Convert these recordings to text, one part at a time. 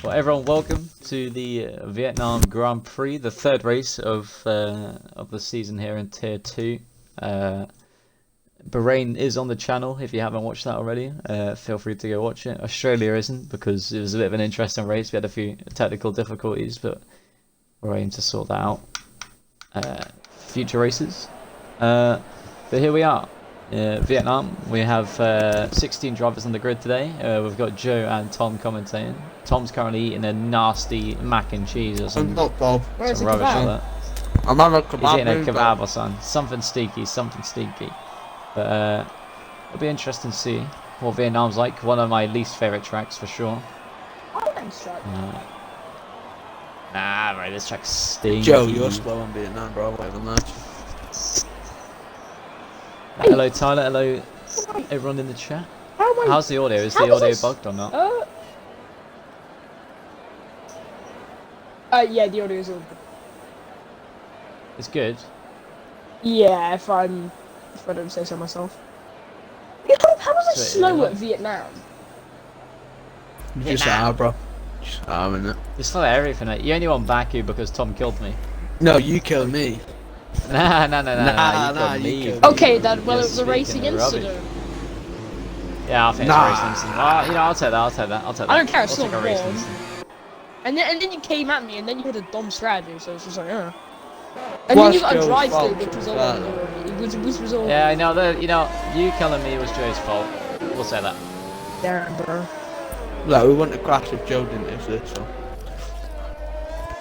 Well, everyone, welcome to the Vietnam Grand Prix, the third race of the season here in Tier 2. Bahrain is on the channel. If you haven't watched that already, feel free to go watch it. Australia isn't, because it was a bit of an interesting race. We had a few technical difficulties, but we're aiming to sort that out. Future races. But here we are. Vietnam. We have 16 drivers on the grid today. We've got Joe and Tom commentating. Tom's currently eating a nasty mac and cheese or some rubbish like that. I'm on a kebab. He's eating a kebab or something. Something stinky, something stinky. But it'll be interesting to see what Vietnam's like. One of my least favourite tracks for sure. Nah, bro, this track's stinky. Joe, you're slow on Vietnam, bro. Whatever, match. Hello Tyler, hello everyone in the chat. How's the audio? Is the audio bugged or not? Yeah, the audio is all good. It's good. Yeah, if I don't say so myself. How was it slow at Vietnam? Just bro. Just innit? It's slow at everything. You only want Baku because Tom killed me. No, you killed me. Nah, you killed me. Okay, then, well, it was a racing incident. Yeah, I think it's a racing incident. Well, you know, I'll take that. I don't care, it's not a racing incident. And then you came at me, and then you had a dumb strategy, so it's just like, And then you got a drive through, which was all which was all. Yeah, I know that. You know, you killing me was Joe's fault. We'll say that. Damn, bro. Like, we wouldn't have crashed if Joe didn't exist, so.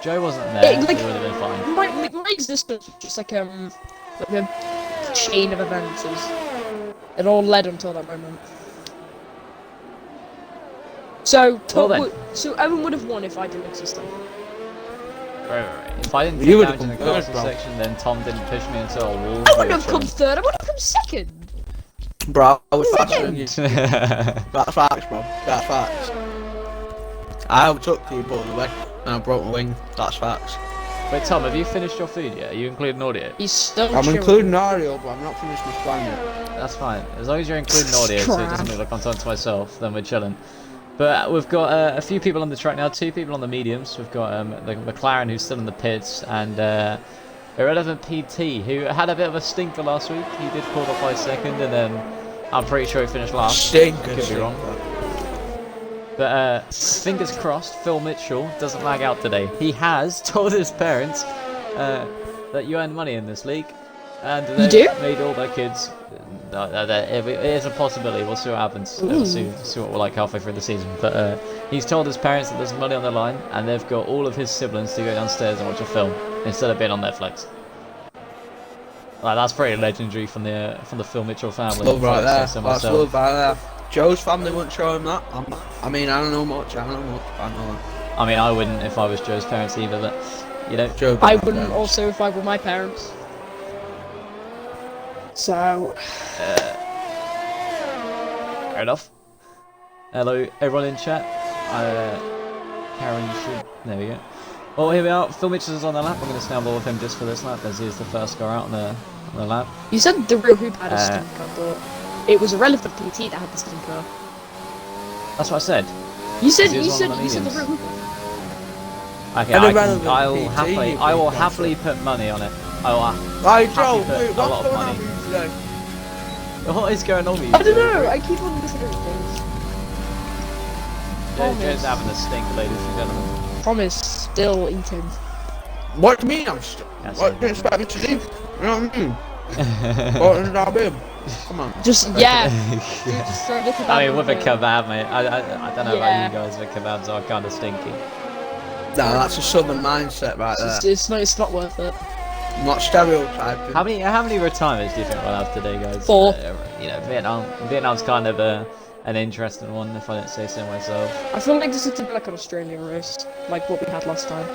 Joe wasn't there. It would have been fine. My existence was just like a chain of events. It all led until that moment. So, so Owen would have won if I didn't exist. Right. If I didn't take damage in the castle section, then Tom didn't push me into a wall. I wouldn't have come third. I would have come second. Bro, I was faster than you. That's facts, bro. That's facts. I overtook you, all the way, and I broke my wing. That's facts. Wait, Tom, have you finished your food yet? Are you including audio? He's still I'm including audio, but I'm not finished my plan yet. That's fine. As long as you're including audio, so it doesn't look like I'm talking to myself, then we're chilling. But we've got a few people on the track now, 2 people on the mediums. We've got the McLaren, who's still in the pits, and Irrelevant PT, who had a bit of a stinker last week. He did qualify second, and then I'm pretty sure he finished last. Stinker. Could be wrong. But fingers crossed, Phil Mitchell doesn't lag out today. He has told his parents that you earn money in this league, and they've made all their kids. It is a possibility. We'll see what happens. See what we're like halfway through the season. But he's told his parents that there's money on the line, and they've got all of his siblings to go downstairs and watch a film instead of being on Netflix. Like, that's pretty legendary from the Phil Mitchell family. Love right there. That's love right there. Joe's family wouldn't show him that. I mean, I don't know much. I know that. I mean, I wouldn't if I was Joe's parents either. But you know, Joe I wouldn't also if I were my parents. So. Fair enough. Hello, everyone in chat. Karen should. There we go. Well, here we are. Phil Mitchell's on the lap. I'm going to snowball with him just for this lap, as he's the first car out on the lap. You said the real hoop had a stinker, but it was Irrelevant PT that had the stinker. That's what I said. You said the real hoop. Okay, I will happily put money on it. I will happily put a lot of money. What is going on with you? I don't know. I keep on listening to things. Joe's having a stink, ladies and gentlemen. Promise, still eating. What do you mean I'm still? What do you expect me to do? You know what I mean? What did I do? Come on. Just yeah. Dude, just throw the kebab. I mean, with a kebab, mate. I don't know about you guys, but kebabs are kind of stinky. No, that's a southern mindset right there. It's not worth it. Not stereotyping. How many retirements do you think we'll have today, guys? 4. You know, Vietnam's kind of an interesting one, if I don't say so myself. I feel like this is to be like an Australian race, like what we had last time.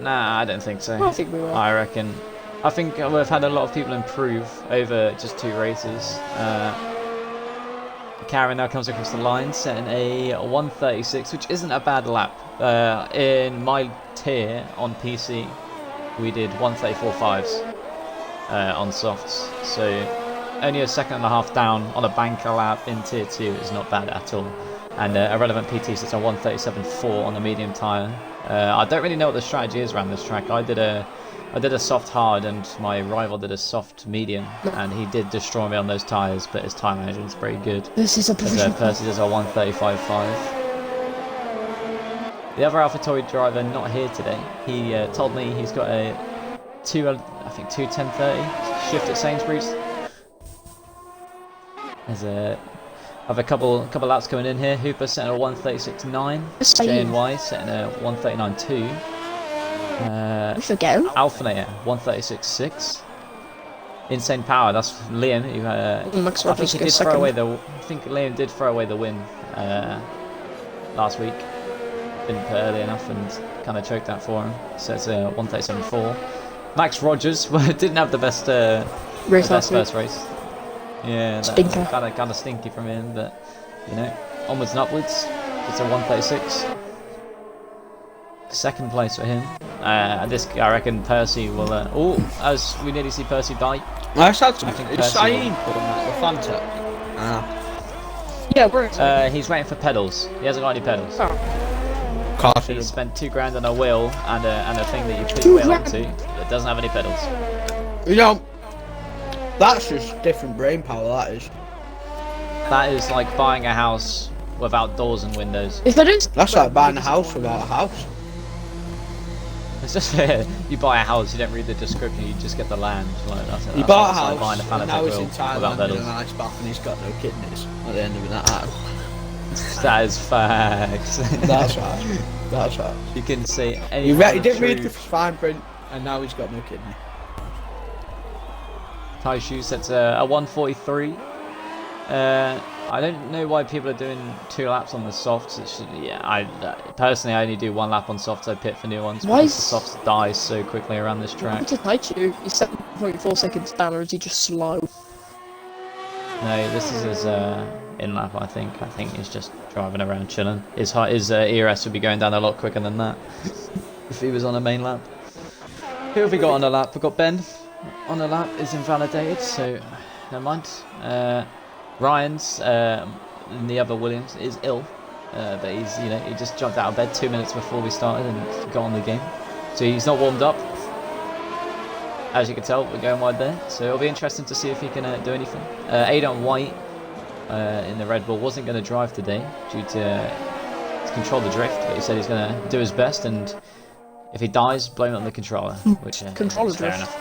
Nah, I don't think so. I think we will. I think we've had a lot of people improve over just 2 races. Karen now comes across the line, setting a 1:36, which isn't a bad lap. In my tier on PC, we did 1:34.5s on softs, so only a second and a half down on a banker lap in tier 2 is not bad at all. And Irrelevant PT sits on 137.4 on the medium tyre. I don't really know what the strategy is around this track. I did a soft hard and my rival did a soft medium, and he did destroy me on those tyres, but his tyre management's pretty good. This is a provision. Percy does a 135.5. The other AlphaTauri driver not here today. He told me he's got a 2:10:30 shift at Sainsbury's. There's have a couple laps coming in here. Hooper setting a 1:36.9. JNY setting a 1:39.2. Alphanator 1:36.6. Insane Power. That's Liam. I think he did throw away the. I think Liam did throw away the win last week. Didn't put early enough and kind of choked that for him. So it's a 1:37.4. Max Rogers didn't have the best first race. Yeah, kind of stinky from him, but you know, onwards and upwards. It's a 1:36. Second place for him. I reckon Percy will. As we nearly see Percy die. I said something. It's Saeed putting the Fanta. Yeah, where is he? He's waiting for pedals. He hasn't got any pedals. Oh. He spent $2,000 on a wheel and a thing that you put your wheel onto that doesn't have any pedals. You know, that's just different brain power. That is. That is like buying a house without doors and windows. That's like buying a house without a house. It's just you buy a house, you don't read the description, you just get the land. Like, you bought a house, buying a and now he's in Thailand in a nice bath, and he's got no kidneys at the end of that. That is facts. That's right. That's right. You can say he didn't read the fine print, and now he's got no kidney. Tai Shu sets a 1:43. I don't know why people are doing 2 laps on the softs. I personally I only do 1 lap on softs. I pit for new ones. Why because the softs die so quickly around this track. What did I do? He's 7.4 seconds down, or is he just slow? No, this is his in lap. I think he's just driving around chilling. His ERS would be going down a lot quicker than that if he was on a main lap. Who have we got on a lap? We've got Ben on a lap. Is invalidated, so never mind. Ryan's and the other Williams is ill, but he just jumped out of bed 2 minutes before we started and got on the game, so he's not warmed up. As you can tell, we're going wide there, so it'll be interesting to see if he can do anything. Aidan White in the Red Bull wasn't going to drive today due to control the drift, but he said he's going to do his best, and if he dies, blame it on the controller, which is fair enough.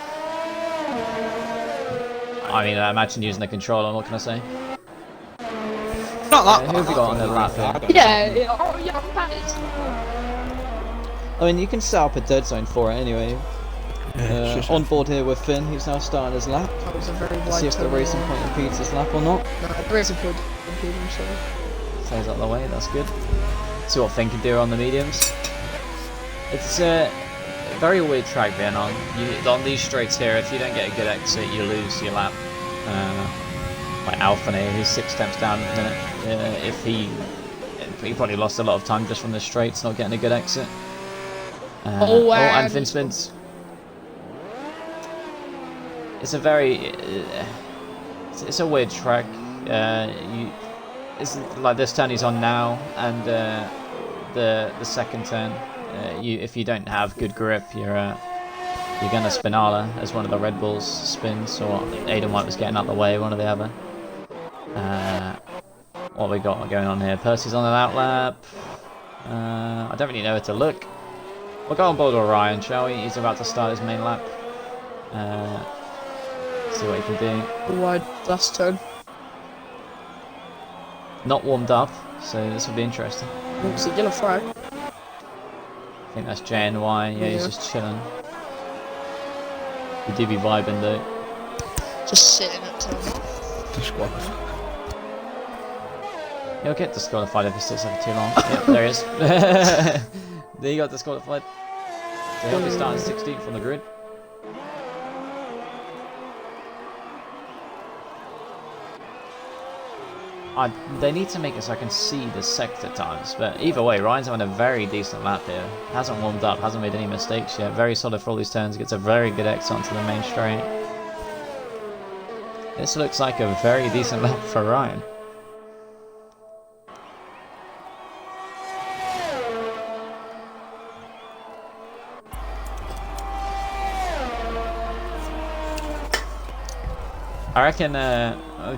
I mean, I imagine using the controller. What can I say? Not that. Who have we got on the lap here? Yeah, I mean, you can set up a dead zone for it anyway. On board here with Finn, who's now starting his lap. Let's see if the racing point impedes his lap or not. No, the racing point impedes him, sorry. Stays out of the way, that's good. See what Finn can do on the mediums. It's a very weird track being on. On these straights here, if you don't get a good exit, you lose your lap. Like Alphanator, who's 6 tenths down at the minute. He probably lost a lot of time just from the straights, not getting a good exit. And Finn spins. It's a very, it's a weird track. It's like this turn he's on now, and the second turn. If you don't have good grip, you're gonna spinala as one of the Red Bulls spins, or Aidan White was getting out the way, one or the other. What we got going on here? Percy's on an outlap. I don't really know where to look. We'll go on board with Ryan, shall we? He's about to start his main lap. See what he can do. Wide last turn. Not warmed up, so this will be interesting. It's a yellow flag. I think that's JNY. Yeah, he's just chilling. He do be vibing though. Just sitting at turn. Disqualified. He'll get disqualified if he sits there for too long. Yep, there he is. There he got disqualified. So he'll be starting 16th on the grid. They need to make it so I can see the sector times, but either way, Ryan's having a very decent lap here. Hasn't warmed up, hasn't made any mistakes yet. Very solid for all these turns, gets a very good exit onto the main straight. This looks like a very decent lap for Ryan. I reckon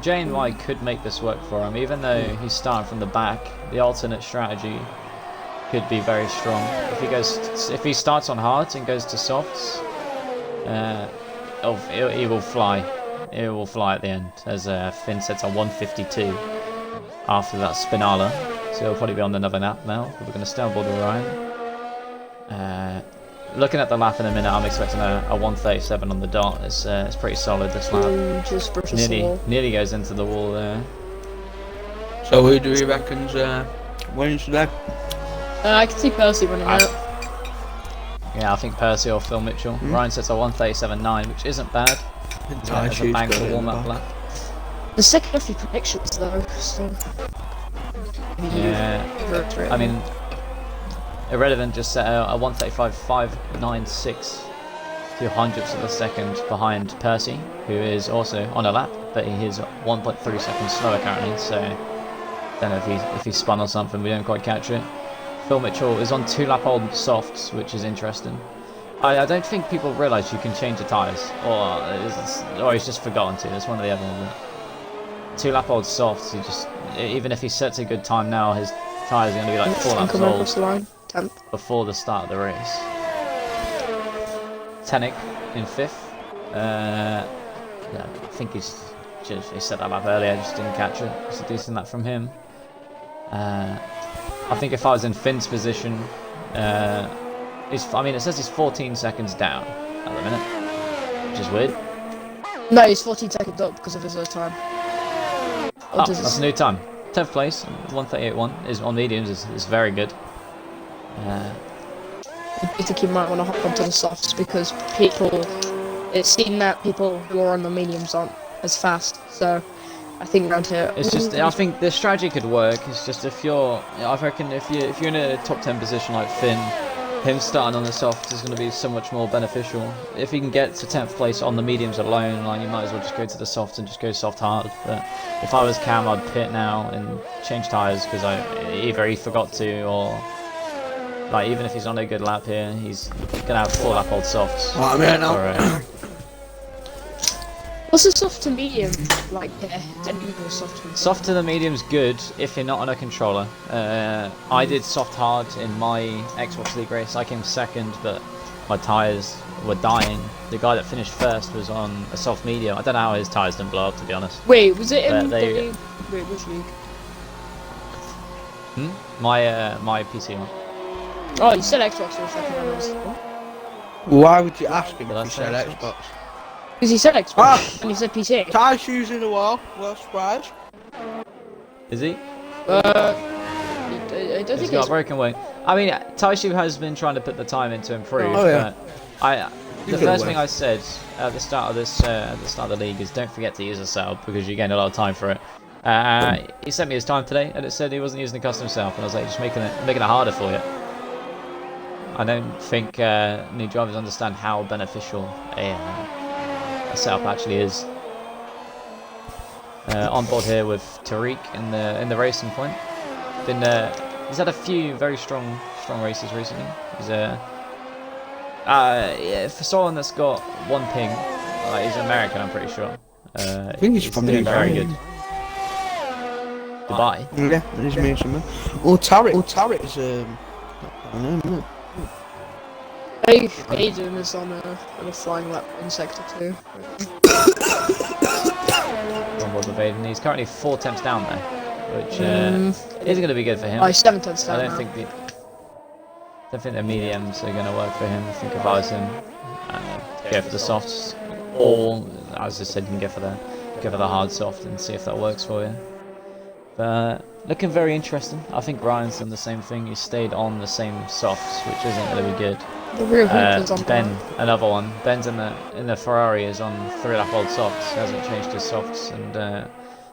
J&Y could make this work for him, even though he's starting from the back. The alternate strategy could be very strong. If he starts on hards and goes to softs, he will fly. He will fly at the end, as Finn sets a 152 after that Spinala. So he'll probably be on another lap now. We're going to stay on board with Ryan. Looking at the lap in a minute, I'm expecting a 137 on the dot. It's pretty solid this lap. Just nearly goes into the wall there. So who do you reckon's wins today? I can see Percy winning out. Yeah, I think Percy or Phil Mitchell. Ryan sets a 137.9, which isn't bad. It's a bang for warm-up lap. The second of your predictions though, so... Yeah, I mean, Irrelevant just set a 135.596, 200ths of a second behind Percy, who is also on a lap, but he is 1.3 seconds slower currently, so don't know if he spun or something, we don't quite catch it. Phil Mitchell is on 2-lap-old softs, which is interesting. I don't think people realise you can change the tyres, or he's just forgotten to. That's one of the other ones. 2-lap-old softs, even if he sets a good time now, his tyres are going to be like 4 laps old before the start of the race. Tenek in 5th. Yeah, I think he set that lap earlier, just didn't catch it. It's a decent lap from him. I think if I was in Finn's position, I mean, it says he's 14 seconds down at the minute, which is weird. No, he's 14 seconds up because of his time. Oh, that's a new time. 10th place, 138.1 is on mediums. Is very good. I think you might want to hop onto the softs because it's seen that people who are on the mediums aren't as fast. So I think around here, it's just. I think the strategy could work. It's just I reckon if you're in a top 10 position like Finn, him starting on the softs is going to be so much more beneficial. If he can get to 10th place on the mediums alone, like, you might as well just go to the softs and just go soft hard. But if I was Cam, I'd pit now and change tyres because either he forgot to, or like, even if he's on a good lap here, he's gonna have 4-lap-old softs. Oh, I'm here now. What's the soft to medium like here? Soft to the medium's good if you're not on a controller. I did soft hard in my Xbox League race. I came second, but my tyres were dying. The guy that finished first was on a soft medium. I don't know how his tyres didn't blow up, to be honest. Wait, was it in wait, which league? My PC one. Oh, you said Xbox for a second. Why would you ask him if he said Xbox? Because he said Xbox and he said PC. Tyre shoes in the wall. Well, surprise. Is he? I don't think he's got a broken wing. I mean, Taishu has been trying to put the time in to improve. Oh, yeah. But the first thing I said at the start of this, at the start of the league, is don't forget to use a setup because you gain a lot of time for it. He sent me his time today, and it said he wasn't using the custom setup, and I was like, just making it harder for you. I don't think new drivers understand how beneficial a setup actually is. On board here with Tariq in the racing point. He's had a few very strong races recently. He's for someone that's got one ping, he's American, I'm pretty sure. I think he's from doing very good. Dubai. Yeah, he's made some. Oh, Tariq is I don't know. Aiden is on a flying lap in sector 2. On board with Aiden. He's currently 4 tenths down there, which isn't going to be good for him. Oh, he's 7 tenths down. I don't think the mediums are going to work for him. I think if I was him, go for the softs, or as I said, you can go for the hard soft and see if that works for you. But looking very interesting. I think Ryan's done the same thing. He stayed on the same softs, which isn't going to be good. The rear hoop on Ben, another one. Ben's in the Ferrari is on 3-lap-old softs. He hasn't changed his softs, and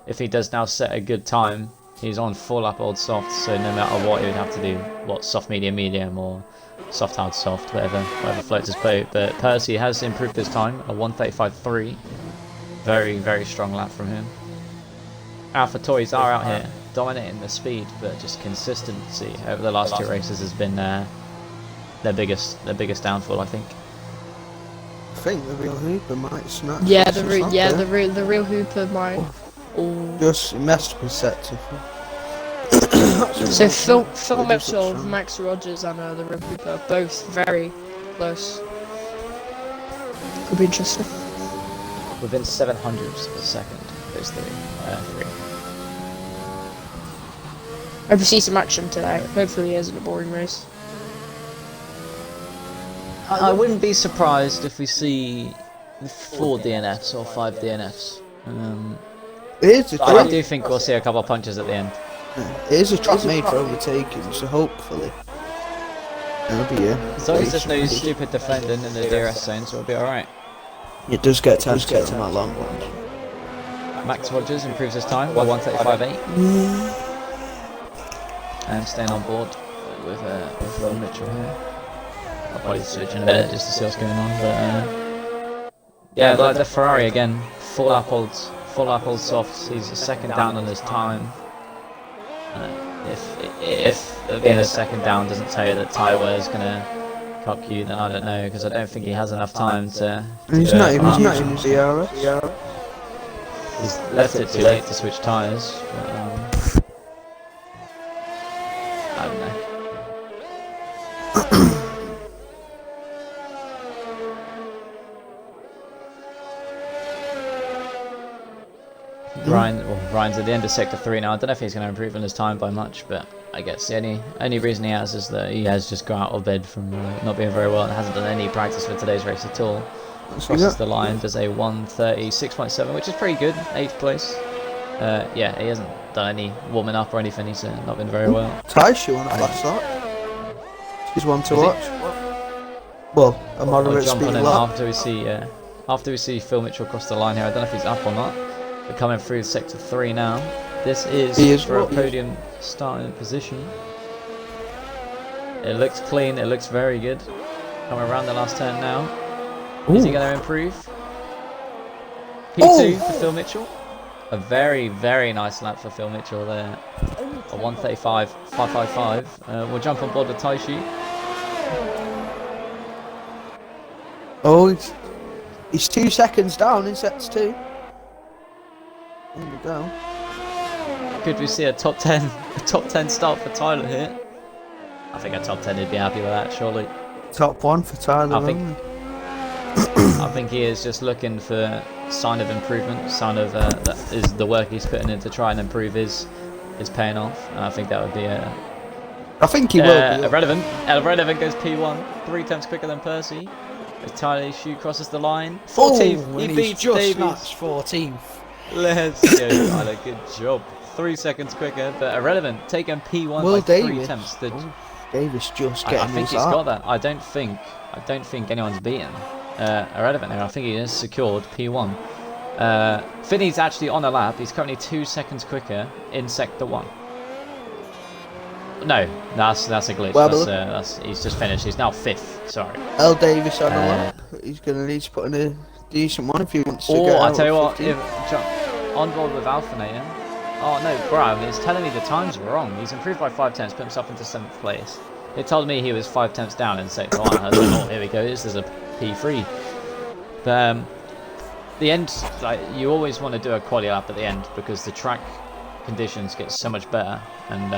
if he does now set a good time, he's on 4-lap-old softs. So no matter what, he would have to do soft medium or soft hard soft, whatever floats his boat. But Percy has improved his time, a 135.3. Very, very strong lap from him. Alpha Toys are out here dominating the speed, but just consistency over the last 2 races has been their biggest downfall, I think. think the real Hooper might snatch. Yeah, this, the real Hooper might. Oh. Just messed with set to. So Phil Mitchell, Max Rogers, and the real Hooper, both very close. Could be interesting. Within 700ths of a second, those three. Hope we see some action today. Hopefully it isn't a boring race. I wouldn't be surprised if we see 4 DNFs or 5 DNFs. I do think we'll see a couple of punches at the end. It is a track made for overtaking, so hopefully it'll be as long as there's no stupid defending in the DRS zone, so we'll be alright. It does get time to get to that long one. Max Rogers improves his time by 1:35.8. And staying on board with Phil Mitchell here. I'll probably switch in a minute just to see what's going on, but yeah, like the Ferrari again, full lap holds softs. He's a second down on his time. If being a second down doesn't tell you that tyre wear is gonna cock you, then I don't know, because I don't think he has enough time to. He's not even using his DRS. He's left it too late to switch tyres. But, I don't know. Ryan's at the end of sector 3 now. I don't know if he's going to improve on his time by much, but I guess the only reason he has is that he has just got out of bed from not being very well and hasn't done any practice for today's race at all. Crosses the line, does a 1:36.7, which is pretty good, 8th place. Yeah, he hasn't done any warming up or anything. He's not been very well. Taishu on a fast start. He's one to watch. Well, a moderate speed lap. After we see Phil Mitchell cross the line here, I don't know if he's up or not. We're coming through sector 3 now. This is for a podium starting position. It looks clean, it looks very good. Coming around the last turn now. Is he going to improve? P2 for Phil Mitchell. A very, very nice lap for Phil Mitchell there. A 1:35.555. We'll jump on board with Taishi. Oh, he's 2 seconds down in sets 2. There we go. Could we see a top 10 start for Tyler here? I think a top 10 would be happy with that, surely. Top 1 for Tyler. I think he is just looking for sign of improvement, sign of that is the work he's putting in to try and improve is paying off. And I think that would be I think he will. Irrelevant. Irrelevant goes P1, 3 times quicker than Percy. As Tyler Shoe crosses the line, 14th. He beats Davies. Matched 14th. Let's go, Tyler. Good job. 3 seconds quicker, but Irrelevant taking P1 by 3 attempts. Davis just getting. I think he's got that. I don't think anyone's beaten Irrelevant there. I think he has secured P1. Finney's actually on a lap. He's currently 2 seconds quicker in sector 1. No, that's a glitch. Well, he's just finished. He's now 5th. Sorry. L. Davis on a lap. He's gonna need to put in a decent one if he wants to get out. I tell you what, if on board with Alphinator. Oh no, bro, it's telling me the times were wrong. He's improved by 5 tenths, put himself into 7th place. It told me he was 5 tenths down in sector 1. I was like, oh, here we go. This is a P3. But the end, like, you always want to do a quali lap at the end because the track conditions get so much better, and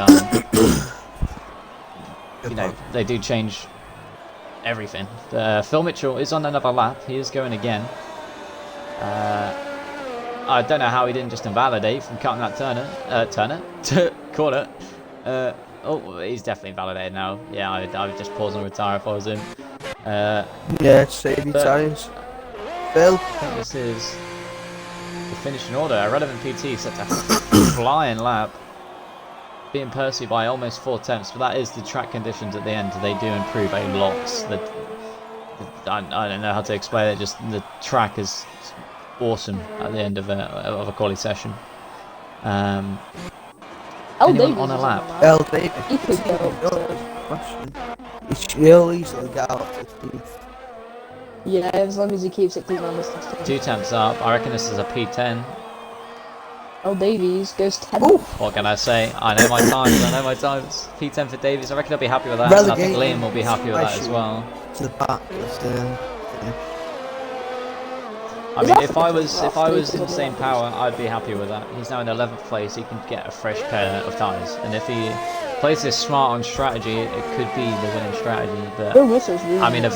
you know, they do change everything. Phil Mitchell is on another lap. He is going again. I don't know how he didn't just invalidate from cutting that corner. Oh, he's definitely invalidated now. Yeah, I would just pause and retire if I was him. Yeah, save your tyres. Phil. I think this is the finishing order. Irrelevant PT set a flying lap, beating Percy by almost 4 tenths, but that is the track conditions at the end. They do improve a lot. I don't know how to explain it. Just the track is awesome at the end of a quali session. Anyone on a lap? L. Davis. He'll easily get out 15th. Yeah, as long as he keeps it clean on this test. 2 tenths up. I reckon this is a P10. Oh, Davies goes 10. Ooh. What can I say? I know my times. P10 for Davies. I reckon I'll be happy with that. And I think Liam will be happy with that as well. To the back. I mean, if I was in the same power, I'd be happy with that. He's now in 11th place. He can get a fresh pair of tyres, and if he plays this smart on strategy, it could be the winning strategy. But I mean, a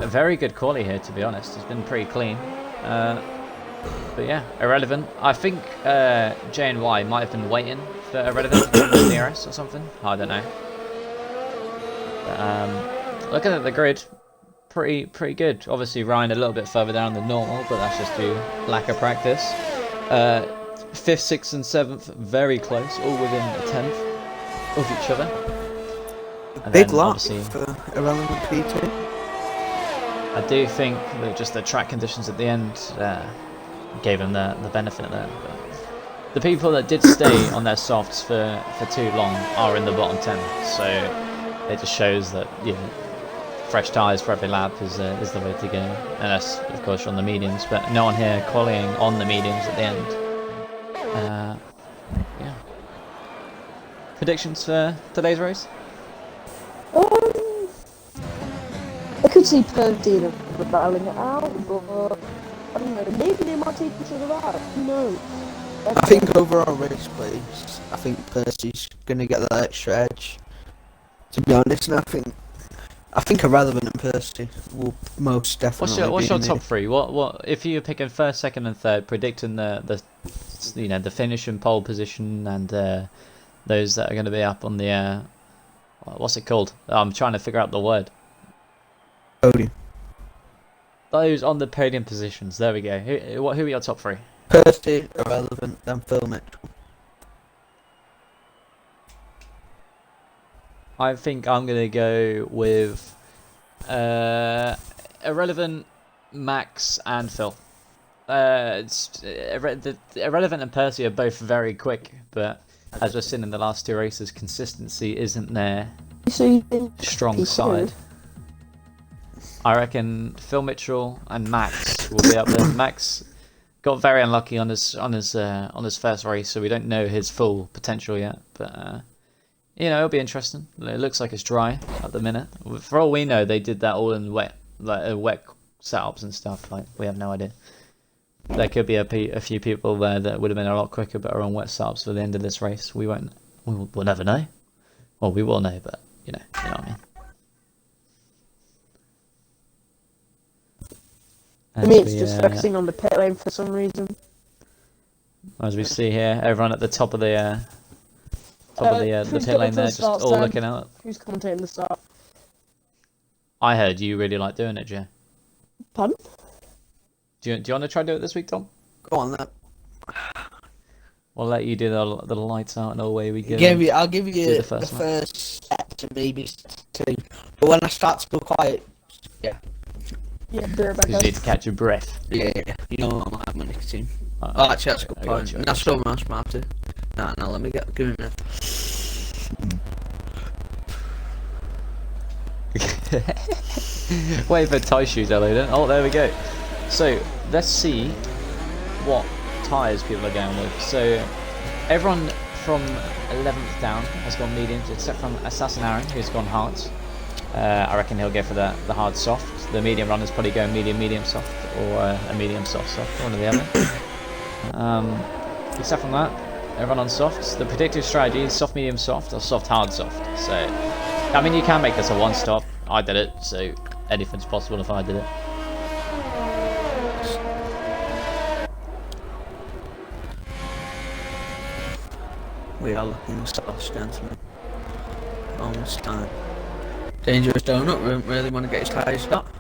very good quality here, to be honest. It's been pretty clean. But yeah, Irrelevant. I think J and Y might have been waiting for Irrelevant in the DRS or something. I don't know. But, looking at the grid, pretty good. Obviously Ryan a little bit further down than normal, but that's just due lack of practice. 5th, 6th and 7th very close, all within a 10th of each other. And big lot for Irrelevant P2. I do think that just the track conditions at the end gave him the benefit there. But the people that did stay on their softs for too long are in the bottom 10, so it just shows that, you know, fresh tyres for every lap is the way to go, unless of course you're on the mediums, but no one here qualifying on the mediums at the end. Yeah. Predictions for today's race? I could see Purdy battling it out, but I don't know, maybe they might take each other out, who knows? I think overall race place, I think Percy's going to get that extra edge, to be honest, and I think Irrelevant and Percy will most definitely. What's your top three? What if you're picking first, second, and third, predicting the you know, the finish and pole position, and those that are going to be up on the what's it called? I'm trying to figure out the word. Podium. Those on the podium positions. There we go. Who are your top three? Percy, Irrelevant, then Phil Mitchell. I think I'm going to go with Irrelevant, Max, and Phil. Irrelevant and Percy are both very quick, but as we've seen in the last two races, consistency isn't their strong side. I reckon Phil Mitchell and Max will be up there. Max got very unlucky on his first race, so we don't know his full potential yet, but you know, it'll be interesting. It looks like it's dry at the minute. For all we know, they did that all in wet setups and stuff. Like, we have no idea. There could be a few people there that would have been a lot quicker, but are on wet setups for the end of this race. We'll never know. Well, we will know, but you know what I mean. It's just focusing on the pit lane for some reason. As we see here, everyone at the top of the pit lane there, just all looking out. Who's commentating the start? I heard you really like doing it, Jay. Pardon? Do you want to try to do it this week, Tom? Go on then. We'll let you do the lights out and away we go. I'll give you the first step to maybe two. But when I start to go quiet, yeah. Yeah, Rebecca. You need to catch your breath. Yeah. You know I'm not having my nicotine. Actually, that's a good point. That's so much matter. Nah, let me give me a minute. Wait for tie shoes, Ellie, then. Oh, there we go. So, let's see what tyres people are going with. So, everyone from 11th down has gone mediums, except from Assassin Aaron, who's gone hards. I reckon he'll go for the hard soft. The medium runners probably go medium soft, or a medium soft, one or the other. Except from that, everyone on softs. The predictive strategy is soft, medium, soft, or soft, hard, soft. So, I mean, you can make this a one-stop. I did it, so anything's possible if I did it. We are looking at softs, gentlemen. Almost time. Dangerous Donut really want to get his tyres stopped.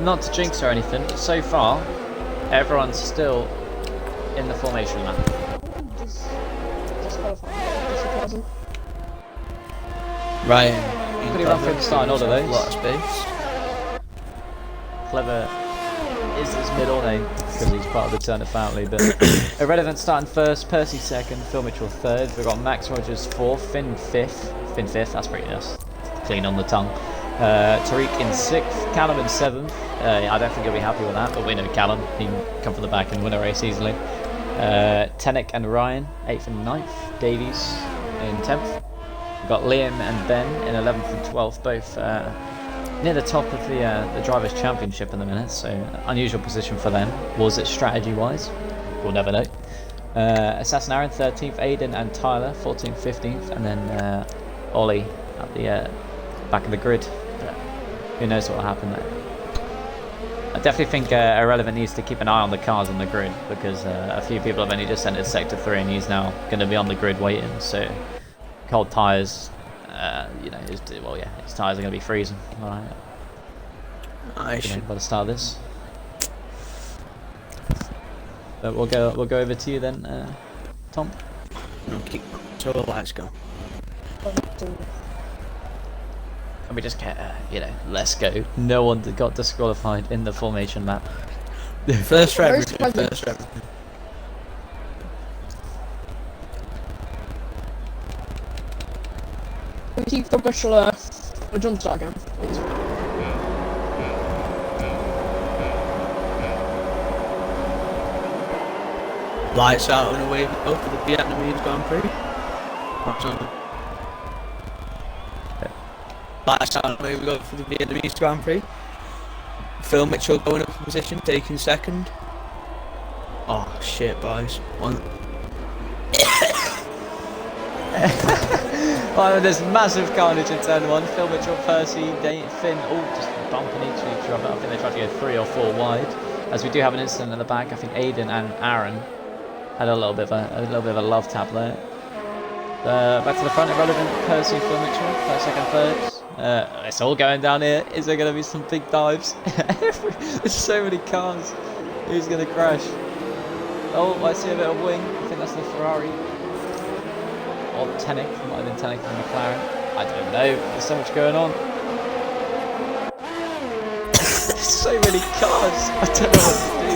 Not to jinx or anything, but so far, everyone's still in the formation lap. Ryan. Pretty rough in starting order those. A lot of space. Clever is his middle name because he's part of the Turner family, but Irrelevant starting first, Percy second, Phil Mitchell third. We've got Max Rogers fourth, Finn fifth, that's pretty nice, clean on the tongue. Tariq in sixth, Callum in seventh. I don't think he'll be happy with that, but we know Callum, he can come from the back and win a race easily. Tenek and Ryan, 8th and 9th, Davies in 10th. We've got Liam and Ben in 11th and 12th, both near the top of the Drivers' Championship in the minute, so unusual position for them. Was it strategy-wise? We'll never know. Assassin Aaron 13th, Aiden and Tyler 14th, 15th, and then Ollie at the back of the grid. But who knows what will happen there. I definitely think Irrelevant needs to keep an eye on the cars on the grid, because a few people have only just entered Sector 3 and he's now going to be on the grid waiting, so cold tyres, you know, his tyres are going to be freezing by the start of this. But we'll go over to you then, Tom. Okay, so let's go. And we just get, you know, let's go. No one got disqualified in the formation map. First for everything. First for everything. Keep the Michelin a jump start again, please. Lights out and away we go for the Vietnamese Grand Prix. Lights out and away we go for the Vietnamese Grand Prix. Phil Mitchell going up in position, taking second. Oh shit, boys. Oh, there's massive carnage in turn 1. Phil Mitchell, Percy, Finn, all just bumping into each other. I think they tried to go 3 or 4 wide. As we do have an incident in the back, I think Aiden and Aaron had a little bit of a love tap there. Back to the front, Irrelevant, Percy, Phil Mitchell, first, second, third. It's all going down here. Is there going to be some big dives? There's so many cars. Who's going to crash? Oh, I see a bit of wing. I think that's the Ferrari. Or Tennick. Might have been Tennick and McLaren. I don't know. There's so much going on. There's so many cars. I don't know what to do.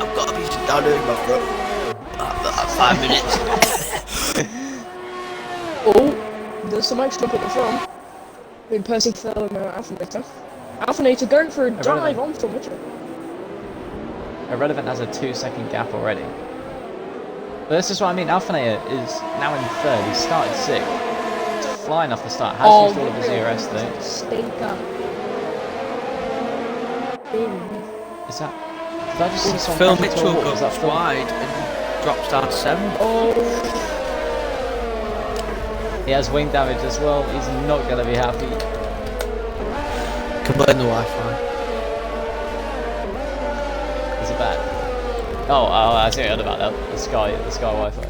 I've got to be down here in my throat. About 5 minutes. Oh, there's some extra up at the front. Between Percy, Phil and Alphinator. Alphinator going for a dive on Phil Mitchell. Irrelevant has a 2-second gap already. But this is what I mean. Alphinator is now in 3rd. He started 6th. He's flying off the start. Has used all of his ERS though. Stinker. Is that? Did I just see someone Phil crash into a Mitchell wall? Is that goes Phil? wide and drops down to 7th. Oh. He has wing damage as well. He's not going to be happy. Can blame the Wi-Fi. Is it bad? Oh, I see what you're on about that. The Sky Wi-Fi.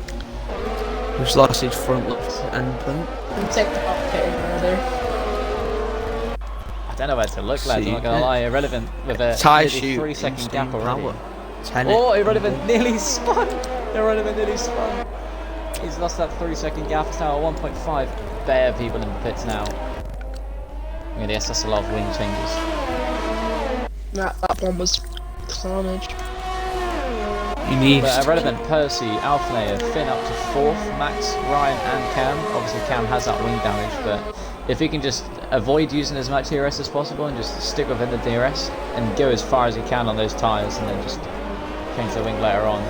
Who's lost his front left end plate. Take the update there. I don't know where to look, lads. I'm not going to lie. Irrelevant with a 3-second gap already. Oh, Irrelevant nearly spun. Irrelevant nearly spun. He's lost that 3-second gap. It's now at 1.5. Bare people in the pits now. Yeah, yes, that's a lot of wing changes. That one was carnage. But Irrelevant, Percy, Alphinator, Finn up to 4th, Max, Ryan and Cam. Obviously Cam has that wing damage, but if he can just avoid using as much DRS as possible and just stick within the DRS and go as far as he can on those tyres and then just change the wing later on,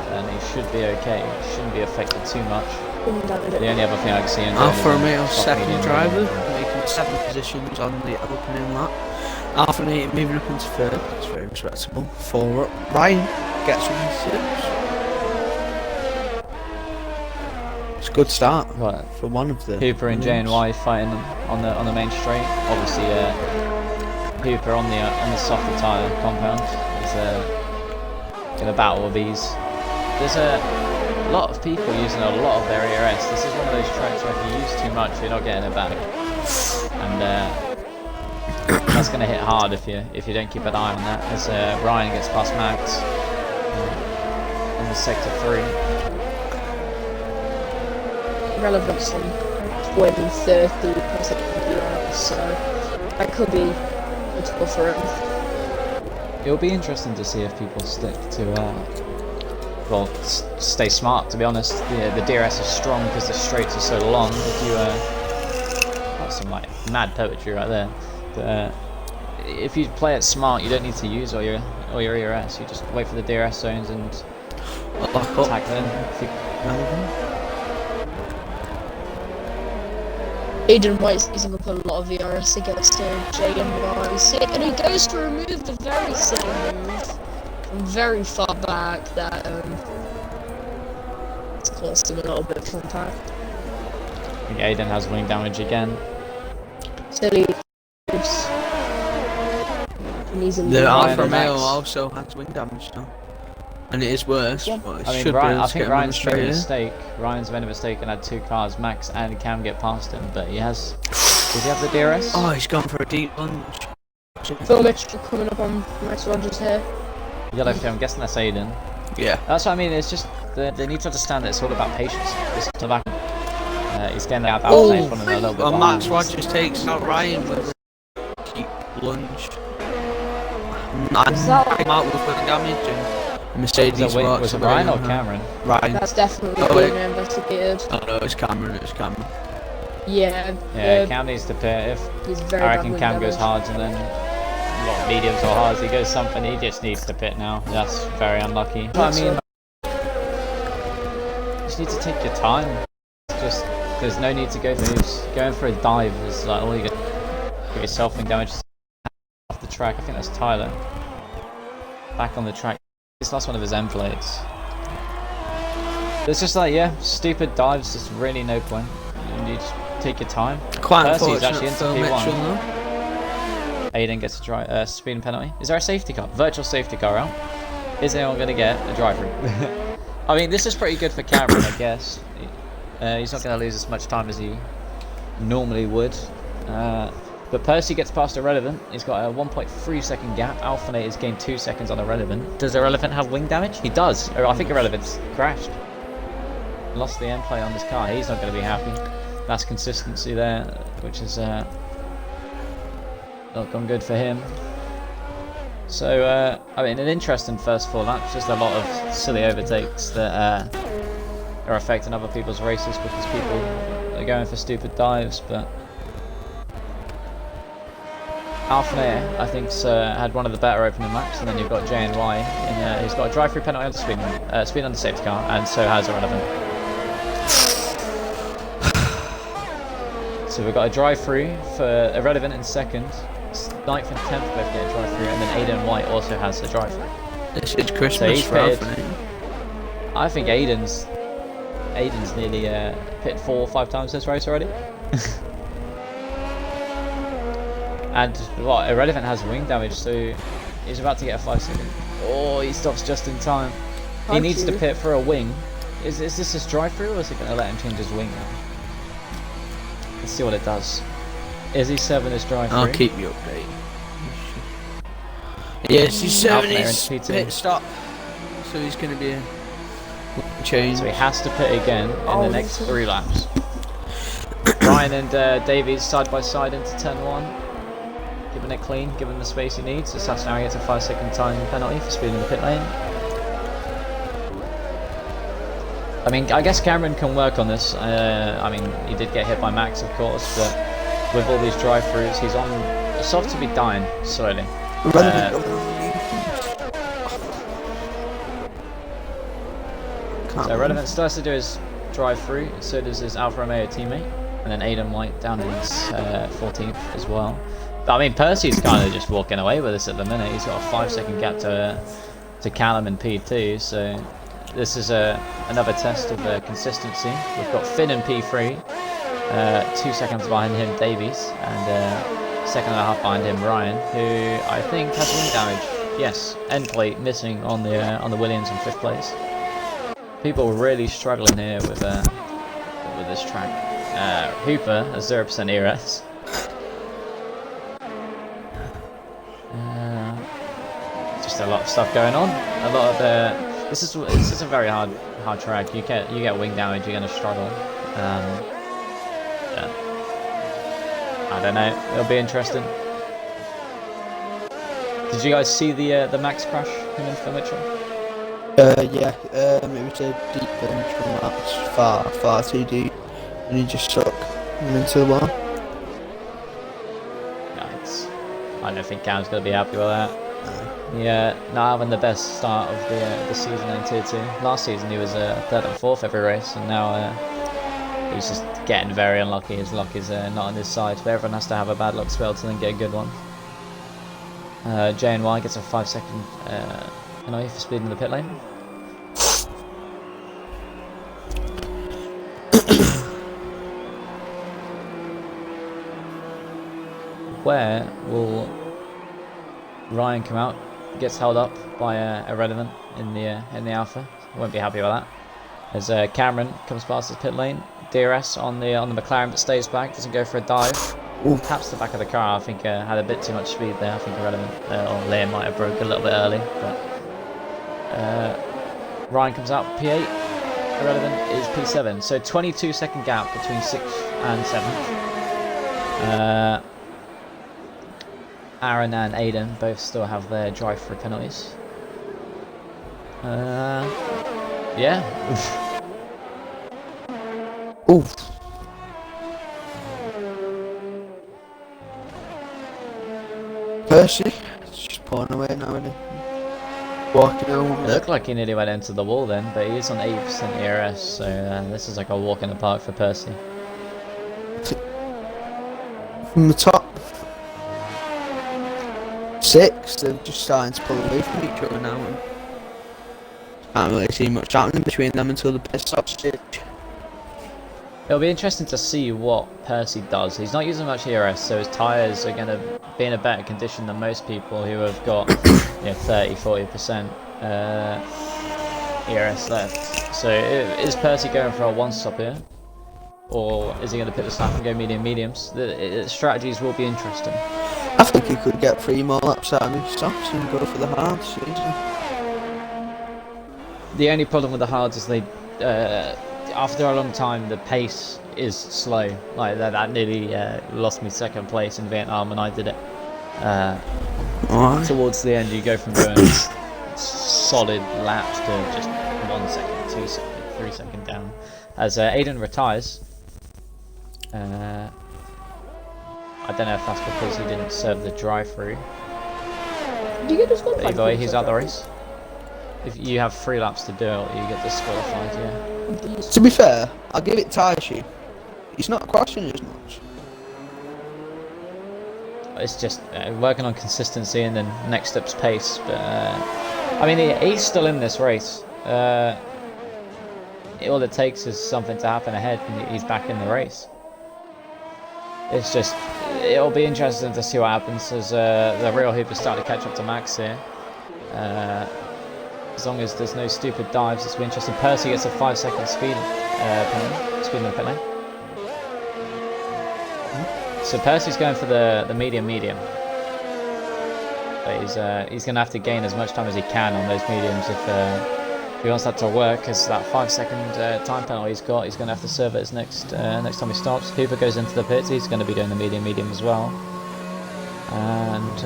then he should be okay. He shouldn't be affected too much. The only other thing I can see in Alfa Romeo's second driver, making 7 positions on the opening lap. Alphinator moving up into 3rd, it's very respectable. 4 up. Ryan gets 6. It's a good start for one of the. Hooper and J&Y fighting on the main straight. Obviously, Hooper on the softer tyre compound is in a battle with these. There's a lot of people using a lot of their ERS. This is one of those tracks where if you use too much, you're not getting it back, and that's going to hit hard if you don't keep an eye on that. As Ryan gets past Max in the sector 3. Relevance on winning 30%, so that could be critical for him. It'll be interesting to see if people stick to stay smart, to be honest. The DRS is strong because the straights are so long. If you that's some like mad poetry right there. But if you play it smart, you don't need to use all your ERS. You just wait for the DRS zones and attack them. Aiden White's using up a lot of VRS against Jaden Wise, and he goes to remove the very same move from very far back that it's cost him a little bit of contact. I think Aiden has wing damage again. Silly moves. The Alfa Romeo also has wing damage now. And it is worse, Yeah. but it I mean, should Ryan, be I think Ryan's made a straight. mistake. Ryan's made a mistake and had two cars, Max and Cam, get past him, but he has... Does he have the DRS? Oh, he's gone for a deep lunge. Phil Mitchell coming up on Max Rogers here. Yellow film, I'm guessing that's Aiden. Yeah. That's what I mean, it's just... They need to understand that it's all about patience. It's the back. He's getting out of outplay one a little bit. Well, Max Rogers takes out Ryan with a deep lunge. And came out with the damage and Mercedes was it Ryan or Cameron? Ryan. That's definitely being investigated. Oh no, it's Cameron, Yeah. Yeah, Cam needs to pit. If He's very I bad reckon with Cam damage. goes hards and then not mediums or hards, he goes something, he just needs to pit now. That's very unlucky. I mean, you just need to take your time. Just, there's no need to go for moves. Going for a dive is like all you get yourself wing damage off the track. I think that's Tyler. Back on the track. He's lost one of his end plates. It's just like, yeah, stupid dives, just really no point. You just take your time. Quite Percy's unfortunate actually into for Mitchell, P1. Aiden gets a speeding penalty. Is there a safety car? Virtual safety car out. Is anyone going to get a driver? I mean, this is pretty good for Cameron, I guess. He's not going to lose as much time as he normally would. But Percy gets past Irrelevant. He's got a 1.3 second gap. Alphanate has gained 2 seconds on Irrelevant. Does Irrelevant have wing damage? He does. I think Irrelevant's crashed. Lost the end play on this car. He's not going to be happy. That's consistency there, which is not gone good for him. So, I mean, an interesting first 4 laps. Just a lot of silly overtakes that are affecting other people's races because people are going for stupid dives, but Alphanate, I think, had one of the better opening laps, and then you've got JNY, who's got a drive-through penalty on the speed on the safety car, and so has Irrelevant. So we've got a drive-through for Irrelevant in second, 9th and 10th both get a drive-through, and then Aiden White also has a drive-through. This is Christmas for Alphanate. I think Aiden's nearly pit 4 or 5 times this race already. And what, Irrelevant has wing damage, so he's about to get a 5-second. Oh, he stops just in time. He needs to pit for a wing. Is this his drive-through, or is it going to let him change his wing now? Let's see what it does. Is he serving his drive-through? I'll keep you updated. Yes, he's serving his pit stop. So he's going to be a change. So he has to pit again in the next 3 laps. Ryan and Davies side by side into turn 1. Giving it clean, giving the space he needs. So Sasnari gets a 5-second time penalty for speeding the pit lane. I mean, I guess Cameron can work on this. I mean, he did get hit by Max, of course, but with all these drive-throughs, he's on soft to be dying slowly. So Relevant starts to do his drive-through, so does his Alfa Romeo teammate, and then Aiden White down in his 14th as well. But, I mean, Percy's kind of just walking away with this at the minute. He's got a 5-second gap to Callum in P2, so this is another test of consistency. We've got Finn in P3, 2 seconds behind him Davies, and 2.5 seconds behind him Ryan, who I think has wing damage. Yes, end plate missing on the Williams in 5th place. People really struggling here with this track. Hooper has 0% ERS. Just a lot of stuff going on. A lot of this is a very hard track. You get wing damage, you're gonna struggle. Yeah. I don't know. It'll be interesting. Did you guys see the Max crash him and Phil Mitchell? Yeah, it was a deep lunge from Max, far too deep, and he just sucked him into the wall. Nice. I don't think Cam's gonna be happy with that. Yeah, not having the best start of the season in Tier 2. Last season he was 3rd and 4th every race, and now He's just getting very unlucky. His luck is not on his side, but everyone has to have a bad luck spell to then get a good one. J&Y gets a 5-second penalty for speeding the pit lane. Where will Ryan come out? Gets held up by Irrelevant in the Alpha. Won't be happy with that. As Cameron comes past his pit lane, DRS on the McLaren but stays back, doesn't go for a dive. Taps the back of the car. I think had a bit too much speed there. I think Irrelevant or Liam might have broke a little bit early. But Ryan comes out P8. Irrelevant is P7. So 22-second gap between 6th and 7th. Aaron and Aiden both still have their drive-through penalties. Yeah. Oof. Percy, just pulling away now, isn't he? Walking over. It looked like he nearly went into the wall then, but he is on 8% ERS, so this is like a walk in the park for Percy. From the top 6, they're just starting to pull away from each other now. And can't really see much happening between them until the pit stop stage. It'll be interesting to see what Percy does. He's not using much ERS, so his tyres are going to be in a better condition than most people who have got 30-40% ERS left. So is Percy going for a one-stop here? Or is he going to pit the snap and go mediums? The strategies will be interesting. I think he could get 3 more laps out of his stops and go for the hards. The only problem with the hards is they, after a long time, the pace is slow. Like that nearly lost me 2nd place in Vietnam when I did it. Towards the end, you go from doing solid laps to just 1 second, 2 second, 3 second down. As Aiden retires. I don't know if that's because he didn't serve the drive-through. Do you get disqualified? Either way, he's out the race. If you have 3 laps to do it, you get disqualified, yeah. To be fair, I'll give it Taishi. He's not crashing as much. It's just working on consistency and then next up's pace. But I mean, he's still in this race. All it takes is something to happen ahead, and he's back in the race. It's just, it'll be interesting to see what happens as the real Hooper start to catch up to Max here. As long as there's no stupid dives, it's be interesting. Percy gets a 5-second speed penalty, speed in the pit lane. So Percy's going for the medium. But he's going to have to gain as much time as he can on those mediums if he wants that to work, because that 5-second time penalty he's got, he's going to have to serve it next time he stops. Hooper goes into the pits, he's going to be doing the medium as well. And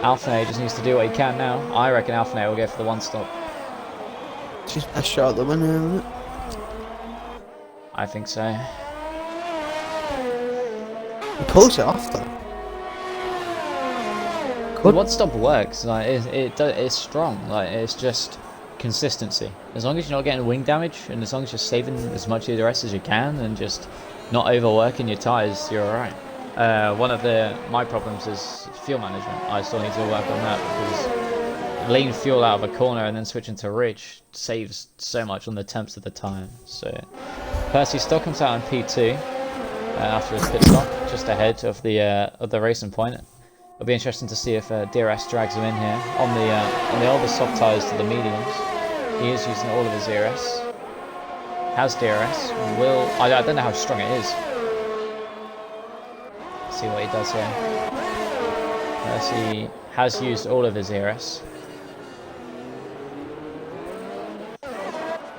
Alphanay just needs to do what he can now. I reckon Alphanay will go for the one-stop. She's best shot at the winner, isn't it? I think so. He pulls it off though. The one-stop works. Like it's strong. Like it's just consistency. As long as you're not getting wing damage, and as long as you're saving as much ERS as you can, and just not overworking your tyres, you're alright. One of my problems is fuel management. I still need to work on that, because lean fuel out of a corner and then switching to rich saves so much on the temps of the tyre. So Percy still comes out on P2 after his pit stop, just ahead of the racing point. It'll be interesting to see if DRS drags him in here on the older soft tyres to the mediums. He is using all of his DRS. Has DRS. I don't know how strong it is. Let's see what he does here. He has used all of his DRS.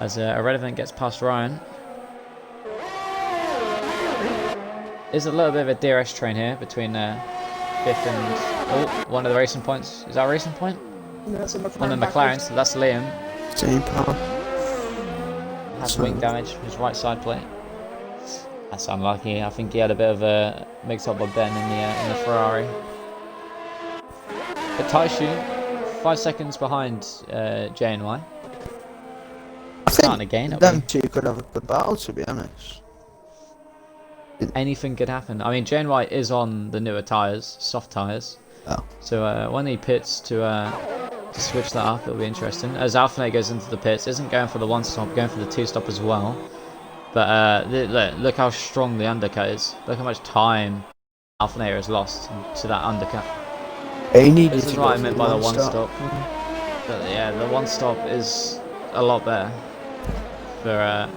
As Irrelevant gets past Ryan. There's a little bit of a DRS train here between 5th and one of the racing points. Is that a racing point? No, that's a McLaren. One of the McLaren, so that's Liam. Same power. Has wing damage, his right side plate. That's unlucky. I think he had a bit of a mix up with Ben in the Ferrari. But Taishu, 5 seconds behind J&Y. I starting again. Them two could have a good battle, to be honest. Anything could happen. I mean, Jane White is on the newer tyres, soft tyres. Oh. So when he pits to switch that up, it'll be interesting. As Alpha goes into the pits, isn't going for the one stop, going for the two stop as well. But look how strong the undercut is. Look how much time Alpha has lost to that undercut. This is what I meant by the one stop. But yeah, the one stop is a lot better for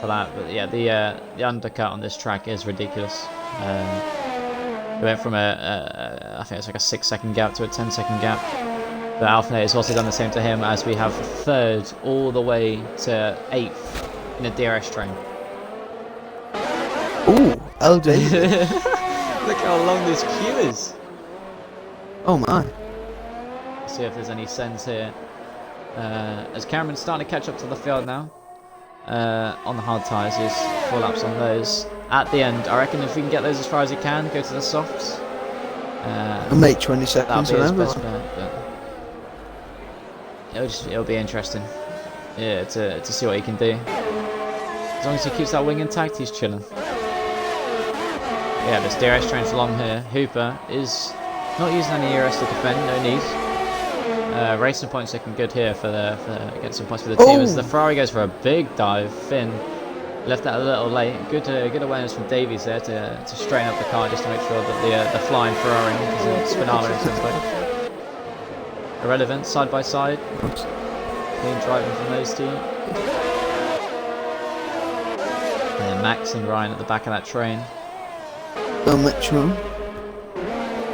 that. But yeah, the undercut on this track is ridiculous. We went from I think it's like a 6-second gap to a 10-second gap. But Alpha has also done the same to him, as we have third all the way to 8th in a DRS train. Ooh, LD. Look how long this queue is. Oh my. Let's see if there's any sends here. As Cameron's starting to catch up to the field now. On the hard tyres, he's 4 laps on those. At the end, I reckon if we can get those as far as he can, go to the softs. And make 20 seconds that'll be his on best bet, but it'll be interesting. Yeah, to see what he can do. As long as he keeps that wing intact, he's chilling. Yeah, this DRS train's along here. Hooper is not using any ERS to defend, no need. Racing points looking good here for getting some points for the team. As the Ferrari goes for a big dive, Finn left that a little late. Good awareness from Davies there to straighten up the car just to make sure that the flying Ferrari is a Spinala in some way. Irrelevant, side by side. Clean driving from those two. And then Max and Ryan at the back of that train. How much room?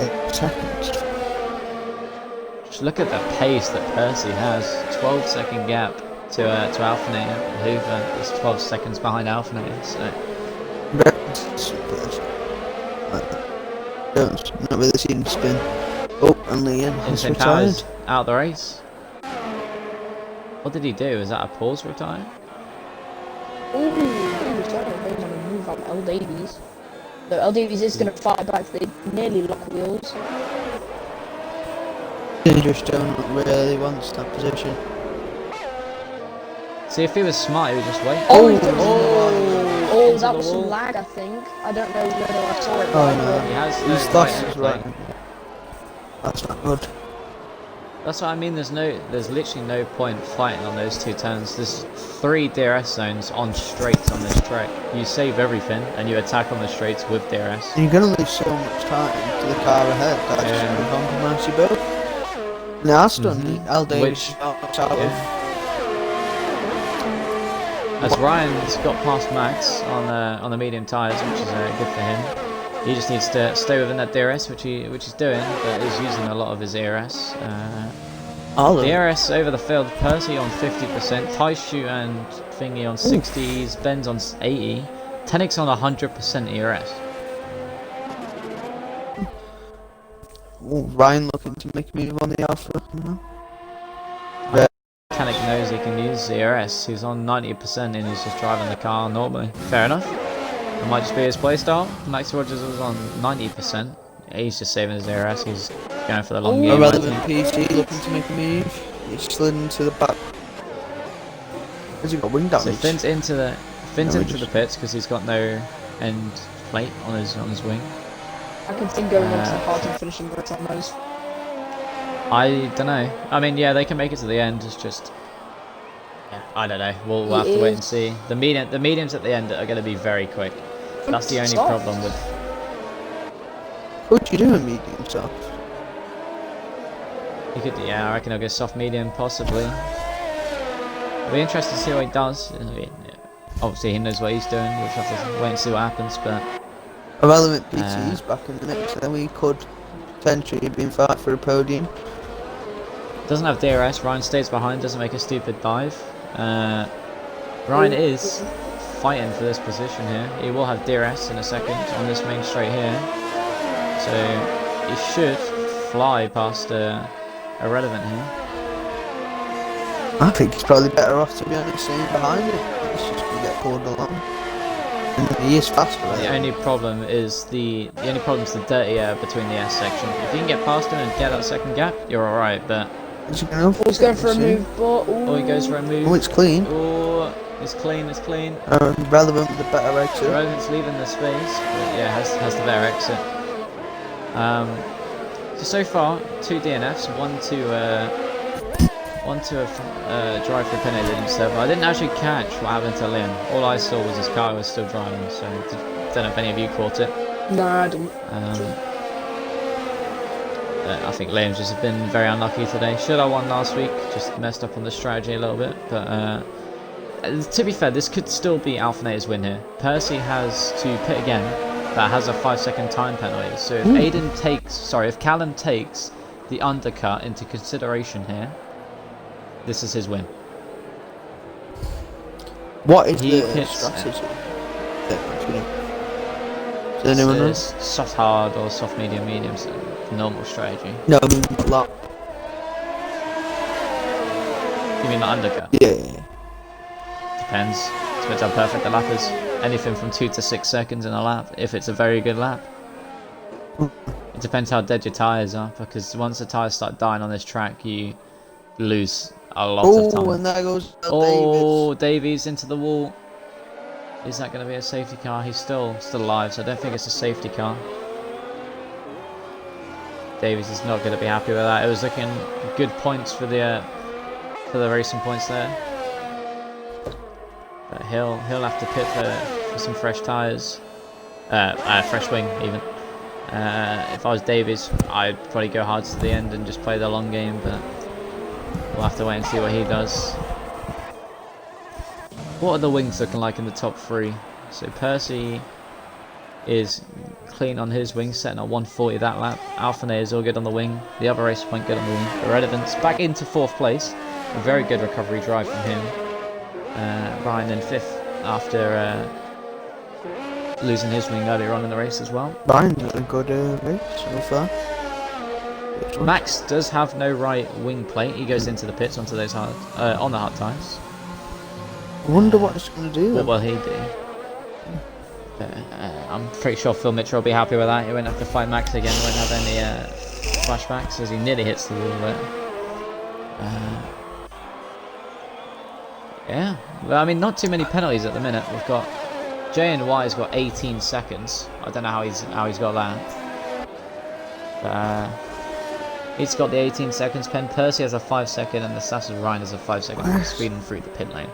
8 seconds. Just look at the pace that Percy has. 12-second gap to Alphanate and Hoover. It's 12 seconds behind Alphanate. So. Not really seen him spin. Oh, and Liam has retired. Out of the race. What did he do? Is that a pause retire? Ooh, he want to move on L Davies. So L Davies is going to fight back. They nearly lock wheels. He just don't really wants that position. See, if he was smart, he would just wait. Oh, that was some lag, I think. I don't know whether I saw it. Oh no, he has he's lost his right. That's not good. That's what I mean. There's literally no point fighting on those two turns. There's 3 DRS zones on straights on this track. You save everything and you attack on the straights with DRS. And you're gonna lose so much time to the car ahead. That's just gonna compromise you both. Now that's done. Al Davis As Ryan's got past Max on the medium tyres, which is good for him. He just needs to stay within that DRS, which he's doing, but is using a lot of his ERS. DRS over the field, Percy on 50%, Taishu and Thingy on 60s, Ben's on 80, Tenix on 100% ERS. Ryan looking to make a move on the Alpha. Mechanic knows he can use ERS. He's on 90% and he's just driving the car normally. Fair enough. It might just be his playstyle. Max Rogers was on 90%. He's just saving his ERS. He's going for the long game. Irrelevant PC looking to make a move. He's slid into the back. Has he got wing damage? So Finn's into the pits because he's got no end plate on his wing. I can think going into the party and finishing right on those. I don't know. I mean, yeah, they can make it to the end. It's just, yeah, I don't know. We'll have to wait and see. The mediums at the end are going to be very quick. That's the only problem with. What do you do in medium soft? He could, yeah, I reckon he'll go soft medium possibly. It'll be interesting to see what he does. I mean, yeah, obviously he knows what he's doing. We'll have to wait and see what happens. But Irrelevant PT's back in the mix, and then we could potentially be in fight for a podium. Doesn't have DRS. Ryan stays behind. Doesn't make a stupid dive. Ryan is fighting for this position here. He will have DRS in a second on this main straight here, so he should fly past Irrelevant here. I think he's probably better off, to be honest, staying behind it. He's just gonna get pulled along. And he is faster. Right? The only problem is the dirty air between the S section. If you can get past him and get that second gap, you're alright. But Is he going He's going for a move, but Oh, he goes for a move. Oh, it's clean. Oh, it's clean, it's clean. Relevant with the better exit. Relevant's leaving the space, but yeah, has the better exit. So far, 2 DNFs, one to a drive for a penalty that didn't serve. I didn't actually catch what happened to Liam. All I saw was his car was still driving, so I don't know if any of you caught it. No, I didn't. I think Liam's just been very unlucky today. Should have won last week, just messed up on the strategy a little bit. But to be fair, this could still be Alphanetta's win here. Percy has to pit again. That has a 5-second time penalty. So if if Callum takes the undercut into consideration here, this is his win. What is He the hits, strategy? Does anyone know? Soft hard or soft medium medium, so normal strategy. No, I mean a lot. You mean the undercut? Yeah. Depends how perfect the lap is. Anything from 2 to 6 seconds in a lap, if it's a very good lap. It depends how dead your tyres are, because once the tyres start dying on this track, you lose a lot of time. Oh, and there goes Davies into the wall. Is that going to be a safety car? He's still alive, so I don't think it's a safety car. Davies is not going to be happy with that. It was looking good points for the racing points there. But he'll have to pit for some fresh tyres. Fresh wing, even. If I was Davies, I'd probably go hard to the end and just play the long game, but we'll have to wait and see what he does. What are the wings looking like in the top 3? So Percy is clean on his wing, setting at 140 that lap. Alphanea is all good on the wing. The other race point good on the wing. Irrelevance back into 4th place. A very good recovery drive from him. Ryan in 5th after losing his wing earlier on in the race as well. Ryan did a good race so far. Max does have no right wing plate. He goes into the pits onto those hard tyres. I wonder what it's going to do. What will he do? I'm pretty sure Phil Mitchell will be happy with that. He won't have to fight Max again. He won't have any flashbacks as he nearly hits the wall there. Yeah, well, I mean, not too many penalties at the minute. We've got J&Y's got 18 seconds. I don't know how he's got that. He's got the 18 seconds pen. Percy has a 5-second, and the Assassin Ryan has a 5-second speeding through the pit lane.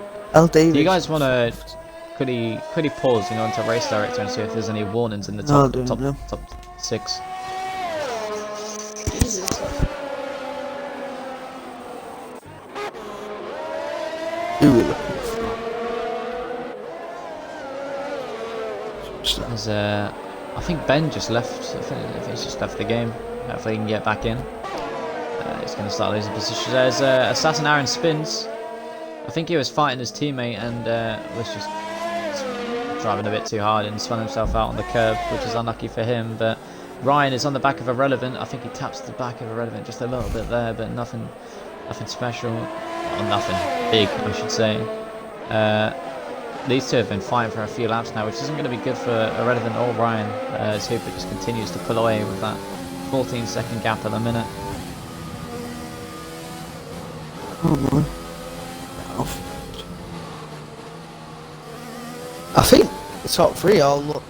Do you guys want to quickly pause and go into Race Director and see if there's any warnings in the top 6? Who are we looking for? There's, I think Ben just left. I think he's just left the game. Hopefully he can get back in. He's going to start losing positions. There's Assassin Aaron spins. I think he was fighting his teammate and was just driving a bit too hard and spun himself out on the curb, which is unlucky for him. But Ryan is on the back of Irrelevant. I think he taps the back of Irrelevant just a little bit there, but nothing special. Or nothing big, I should say. These two have been fighting for a few laps now, which isn't going to be good for Irrelevant or Ryan, as Hooper just continues to pull away with that 14-second gap at the minute. Oh my. I think the top 3 all look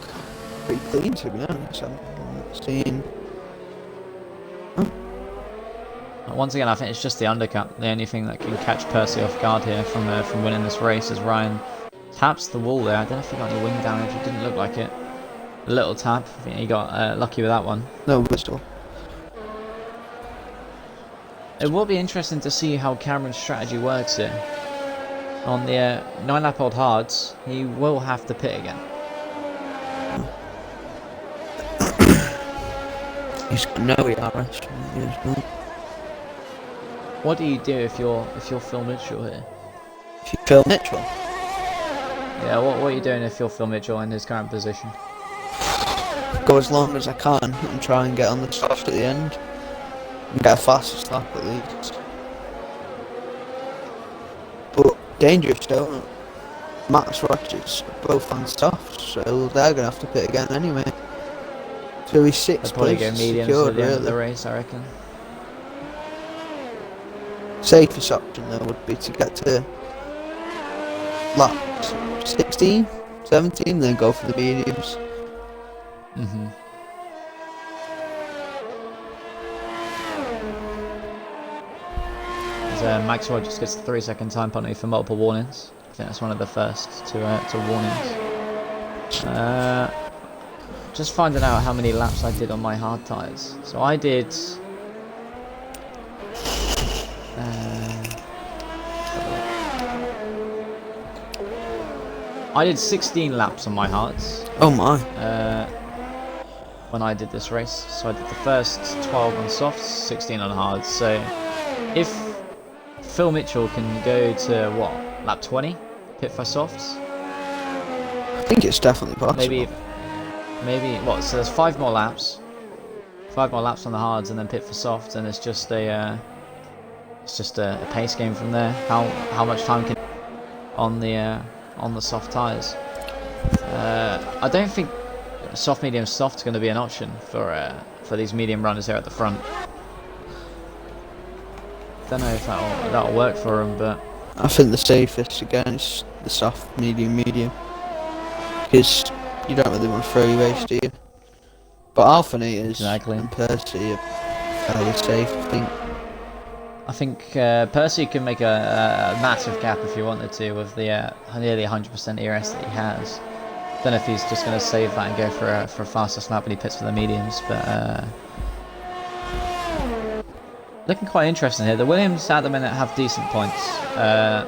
pretty clean, to be honest. I'm not seeing... Once again, I think it's just the undercut. The only thing that can catch Percy off guard here from winning this race is Ryan taps the wall there. I don't know if he got any wing damage. It didn't look like it. A little tap. I think he got lucky with that one. No, but still. It will be interesting to see how Cameron's strategy works here. On the 9-lap old hards, he will have to pit again. He's no ERS. What do you do if you're Phil Mitchell here? If you Phil Mitchell? Yeah, what are you doing if you're Phil Mitchell in his current position? Go as long as I can and try and get on the soft at the end. And get a faster stop at least. But dangerous, don't it? Max Rogers both on soft, so they're going to have to pit again anyway. So he's 6th place probably go mediums secured, at the end of really. the race, I reckon. safest option though would be to get to lap 16, 17, then go for the mediums. Mhm. Maxwell just gets the 3-second time penalty for multiple warnings. I think that's one of the first to warnings. Just finding out how many laps I did on my hard tyres. So I did. I did 16 laps on my hards. Oh my. When I did this race, so I did the first 12 on softs, 16 on hards. So if Phil Mitchell can go to what, lap 20, pit for softs? I think it's definitely possible. Maybe what? So there's 5 more laps on the hards, and then pit for softs, and it's just a pace game from there. How much time can on the soft tyres? I don't think soft, medium, soft is going to be an option for these medium runners here at the front. Don't know if that'll work for them, but I think the safest again is the soft, medium, because you don't really want to throw your race, do you? But Alphanators and Percy are fairly safe, I think. Percy can make a massive gap if he wanted to with the nearly 100% ERS that he has. Don't know if he's just going to save that and go for a faster snap when he pits for the mediums, but looking quite interesting here. The Williams at the minute have decent points. Let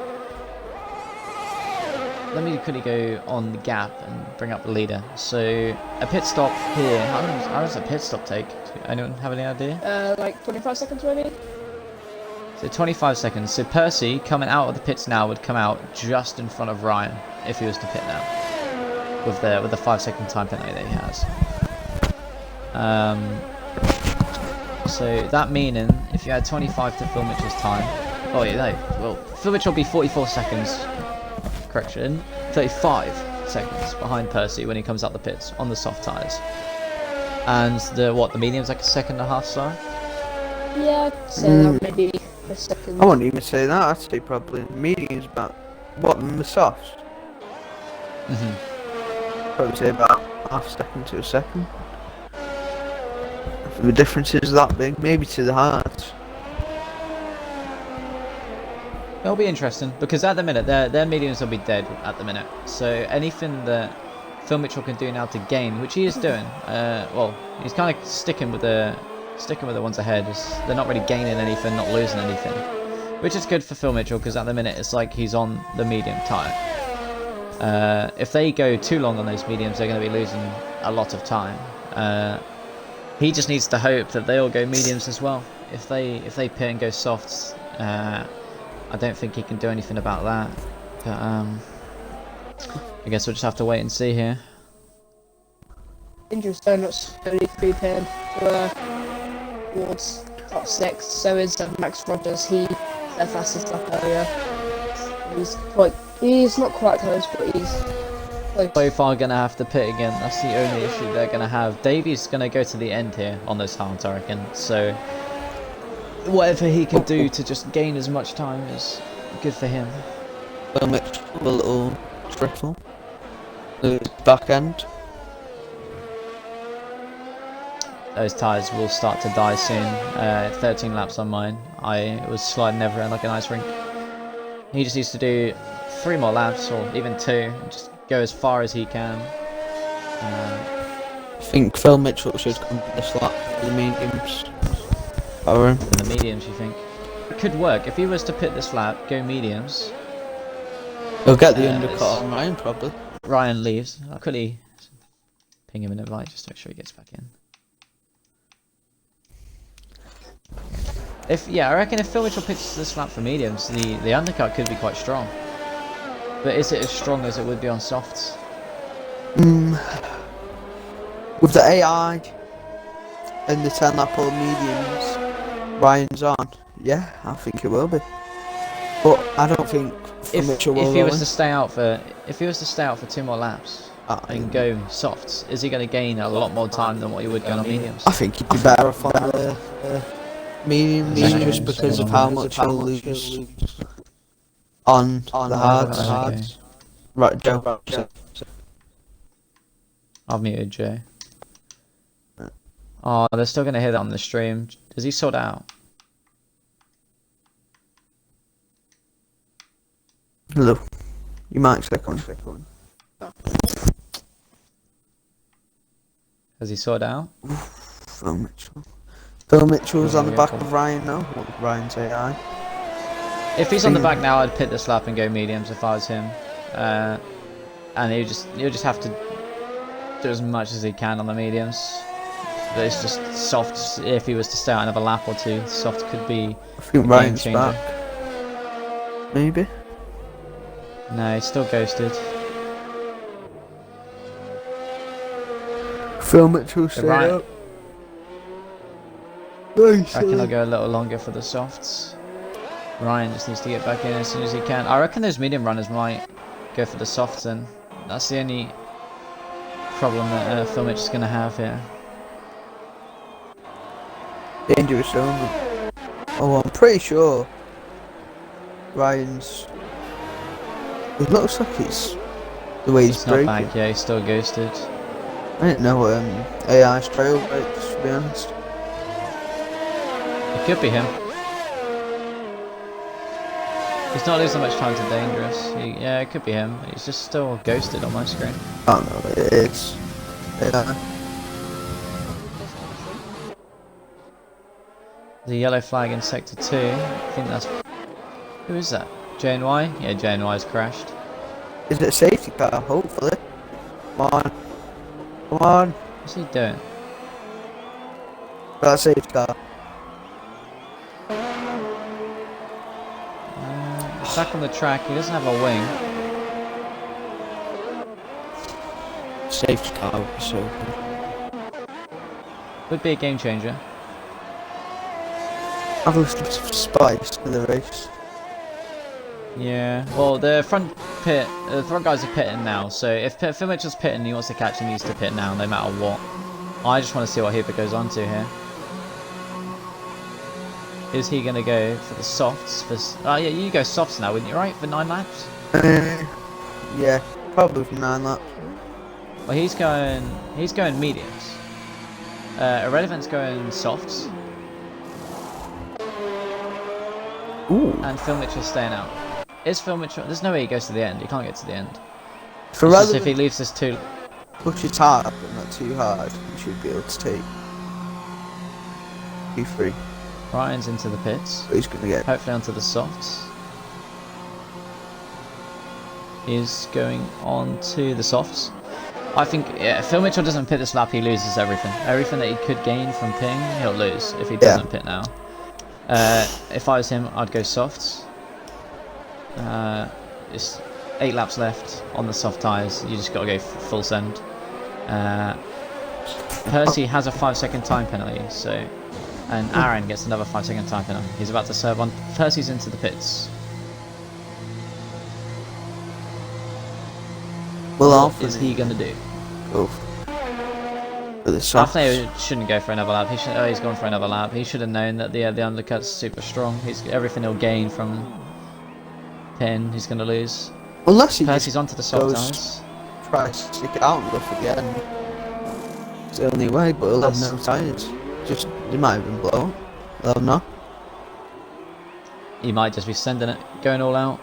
me quickly go on the gap and bring up the leader. So a pit stop here. How does a pit stop take? Anyone have any idea? Like 25 seconds maybe. So 25 seconds. So Percy coming out of the pits now would come out just in front of Ryan if he was to pit now, with the 5-second time penalty that he has. So that meaning if you had 25 to Phil Mitchell's time, oh yeah, no, well Phil Mitchell will be 44 seconds. Correction, 35 seconds behind Percy when he comes out the pits on the soft tyres. And the medium's like a second and a half slower? Yeah, I'd say that maybe a second. I wouldn't even say that. I'd say probably medium's about than the softs. Probably say about half a second to a second. If the difference is that big, maybe to the hards. It'll be interesting because at the minute their mediums will be dead at the minute. So anything that Phil Mitchell can do now to gain, which he is doing, well, he's kind of sticking with the ones ahead. They're not really gaining anything, not losing anything, which is good for Phil Mitchell because at the minute it's like he's on the medium tyre. If they go too long on those mediums, they're going to be losing a lot of time. He just needs to hope that they all go mediums as well. If they pit and go softs, I don't think he can do anything about that. But I guess we'll just have to wait and see here. Injuries donuts slowly creeping towards top 6. So is Max Rogers. He's their fastest lap earlier. He's not quite close, but he's close. So far going to have to pit again. That's the only issue they're going to have. Davies going to go to the end here on those hards, I reckon. So whatever he can do to just gain as much time is good for him. Well, Mitchell, a little trickle. The back end. Those tyres will start to die soon. 13 laps on mine. I was sliding everywhere like an ice rink. He just needs to do 3 more laps, or even 2, and just go as far as he can. I think Phil Mitchell should come this lap for the mediums. The mediums, you think? It could work. If he was to pit this lap, go mediums. He'll get the undercut on Ryan, probably. Ryan leaves. I'll quickly ping him an invite just to make sure he gets back in. I reckon if Phil Mitchell pitches this lap for mediums, the undercut could be quite strong. But is it as strong as it would be on softs? With the AI and the 10 lap all mediums Ryan's on, yeah, I think it will be. But I don't think if he was to stay out for 2 more laps and go softs, is he going to gain a lot more time than what he would go on mediums? I think he'd be better off on Medium just because of how much he'll lose on the hards. Okay. Right, Joe. I've muted Joe. Oh, they're still gonna hear that on the stream. Does he sort out? Hello. You might click on. Has he sorted out? Phil Mitchell. Phil Mitchell's on the back of Ryan now. What Ryan's AI? If he's on the back now, I'd pit the slap and go mediums if I was him. And he'll just have to do as much as he can on the mediums. But it's just soft. If he was to stay out another lap or two, soft could be I think a Ryan's game changer. back. Maybe. No, he's still ghosted. Phil Mitchell stay Ryan, up. Nice. I reckon I'll go a little longer for the softs. Ryan just needs to get back in as soon as he can. I reckon those medium runners might go for the softs, and that's the only problem that Phil Mitchell's going to have here. Dangerous zone. Oh, I'm pretty sure Ryan's. It looks like it's the way he's not breaking. back, yeah, he's still ghosted. I didn't know AI's trail breaks, to be honest. It could be him. He's not losing much time to Dangerous. Yeah, it could be him. He's just still ghosted on my screen. Oh no, it is. AI. The yellow flag in sector 2. I think that's... Who is that? JNY? Yeah, JNY's crashed. Is it a safety car? Hopefully. Come on. Come on. What's he doing? That's a safety car. He's back on the track. He doesn't have a wing. Safety car would be so good. Would be a game changer. I've a little bit of spice to the race. Yeah, well, the front guys are pitting now, so if Phil Mitchell's pitting and he wants to catch, he needs to pit now, no matter what. I just want to see what Hooper goes on to here. Is he going to go for the softs? Oh yeah, you go softs now, wouldn't you, right, for 9 laps? Yeah, probably for 9 laps. Well, he's going mediums. Irrelevant's going softs. Ooh. And Phil Mitchell's staying out. Is Phil Mitchell... There's no way he goes to the end. He can't get to the end. So it's rather just if he leaves this too... push it hard, but not too hard, you should be able to take P3. Ryan's into the pits. But he's going to get... Hopefully onto the softs. He's going on to the softs. I think if Phil Mitchell doesn't pit this lap, he loses everything. Everything that he could gain from ping, he'll lose if he doesn't pit now. If I was him, I'd go softs. It's 8 laps left on the soft tyres. You just got to go full send. Percy has a 5-second time penalty, so, and Aaron gets another 5-second time penalty. He's about to serve on. Percy's into the pits. Well, what is he gonna do? Alfne shouldn't go for another lap. He's gone for another lap. He should have known that the undercut's super strong. Everything he'll gain from pin, he's gonna lose. Unless he Percy's onto the soft tyres. Tries to stick it out and go for the end. It's the only way, but he'll have no tyres. Just they might even blow up. They'll not. He might just be sending it, going all out.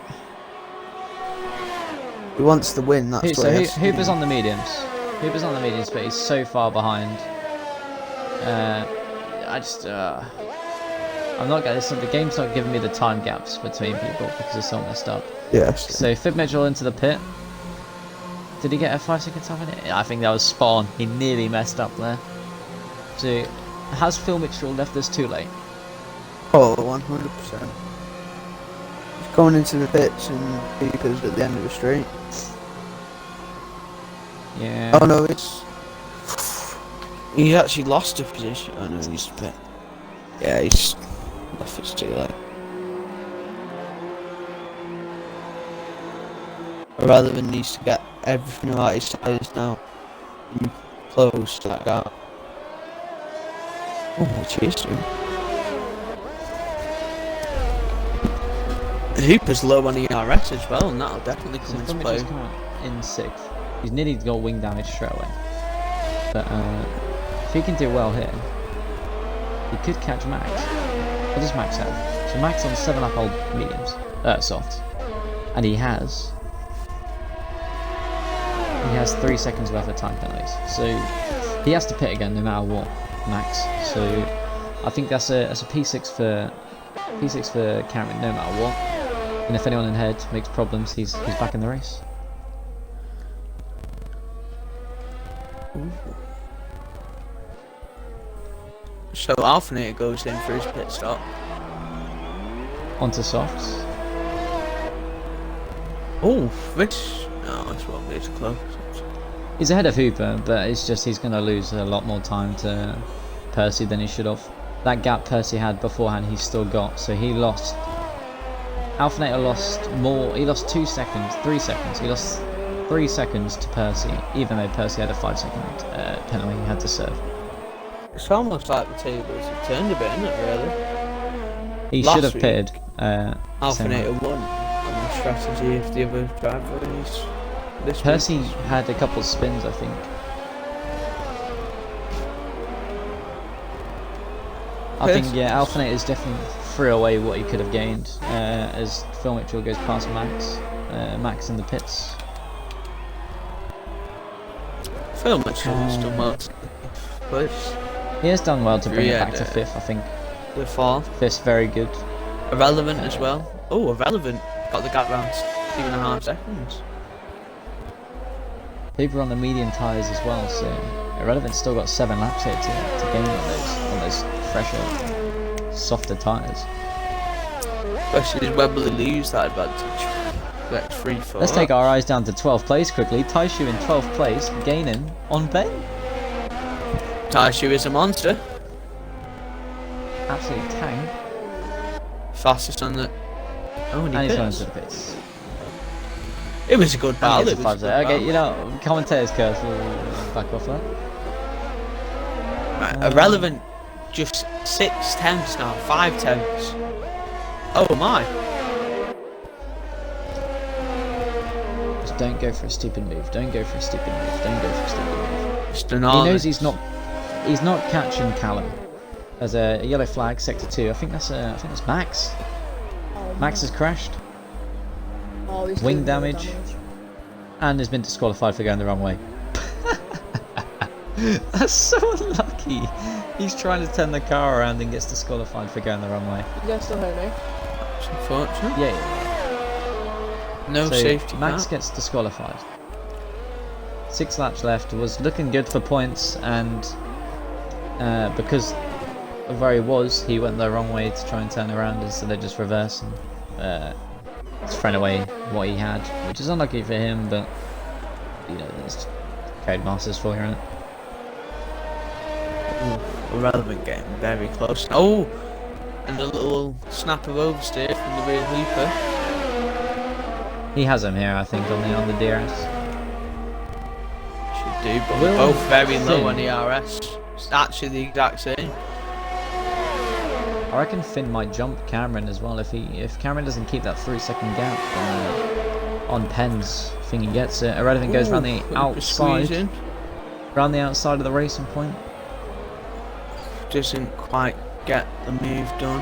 He wants the win. That's what Hooper's on the mediums. Hooper's on the mediums, but he's so far behind. I'm not getting this. The game's not giving me the time gaps between people because it's all messed up. Yes. So Phil Mitchell into the pit. Did he get a 5-second time in it? I think that was spot on. He nearly messed up there. So has Phil Mitchell left us too late? Oh, 100%. He's going into the pits and Hooper's at the end of the straight. Yeah. Oh no, he actually lost a position. Oh no, he's pit. Yeah, he's left it too late. Rather than needs to get everything out his tyres now and close that gap. Oh, cheers to him. Hooper's low on ERS as well, and that'll definitely come into play. Come out in 6th. He's nearly got wing damage straight away. But if he can do well here, he could catch Max. What does Max have? So Max on 7 up old mediums, softs, and he has 3 seconds worth of time penalties. So he has to pit again no matter what, Max. So I think that's a P6 for Cameron no matter what. And if anyone in head makes problems, he's back in the race. Ooh. So Alpha goes in for his pit stop. Onto softs. Oh, this won't be as close. He's ahead of Hooper, but it's just he's going to lose a lot more time to Percy than he should have. That gap Percy had beforehand, he's still got. So he lost. Alphinator lost more. He lost 2 seconds, 3 seconds. He lost 3 seconds to Percy, even though Percy had a 5-second penalty he had to serve. It's almost like the tables have turned a bit, isn't it, really? He should have pitted. Alphinator won on the strategy of the other drivers. Percy had a couple of spins, I think. I think, yeah, Alphinator definitely threw away what he could have gained as Phil Mitchell goes past Max. Max in the pits. Phil Mitchell has done well to place. He has done well to bring it back to 5th, I think. The 4th. 5th's very good. Irrelevant as well. Oh, Irrelevant got the gap round 2.5 seconds. People are on the medium tyres as well, so Irrelevant's still got 7 laps here to gain on those fresher, softer tyres. Especially as Wembley lose that advantage. That's 3-4. Let's take our eyes down to 12th place quickly. Taishu in 12th place, gaining on Ben. Taishu is a monster. Absolute tank. Fastest on the... Oh, and he's going to the pits. It was a good battle. It was okay, you know, commentator's curse, we'll back off that. Right, Irrelevant, just 6 tenths now, 5 tenths. Oh my. Just don't go for a stupid move, don't go for a stupid move, don't go for a stupid move. Just he knows he's not catching Callum. There's a yellow flag, sector 2, I think that's Max. Max has crashed. Oh, Wing damage, and has been disqualified for going the wrong way. That's so unlucky. He's trying to turn the car around and gets disqualified for going the wrong way. You guys still hear me? That's unfortunate. Yeah. No so safety. Max gets disqualified. 6 laps left. Was looking good for points, and because of where he went the wrong way to try and turn around instead of just reverse and thrown away what he had, which is unlucky for him, but you know, there's Codemasters for you, isn't it? Irrelevant game, very close. Oh, and a little snap of oversteer from the rear Hooper. He has him here, I think, on the DRS. Should do, but we're both very low on the RS. It's actually the exact same. I reckon Finn might jump Cameron as well if Cameron doesn't keep that 3-second gap on Penn's. I think he gets it. Irrelevant goes around the outside, of the racing point. Doesn't quite get the move done.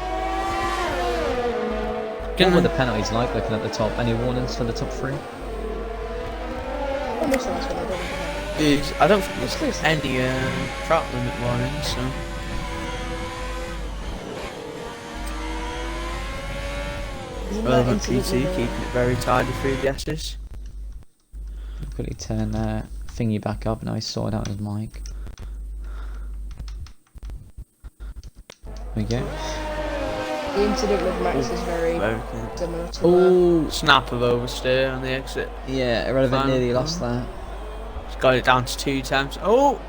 What were the penalties like looking at the top? Any warnings for the top 3? I don't think there's any track limit warnings, so. Relevant PT, keeping it very tidy through the S's. Quickly turn thingy back up, now he's sorted out his mic. There we go. The incident with Max is very similar to snap of oversteer on the exit. Yeah, Irrelevant nearly lost that. He's got it down to 2 times. Oh,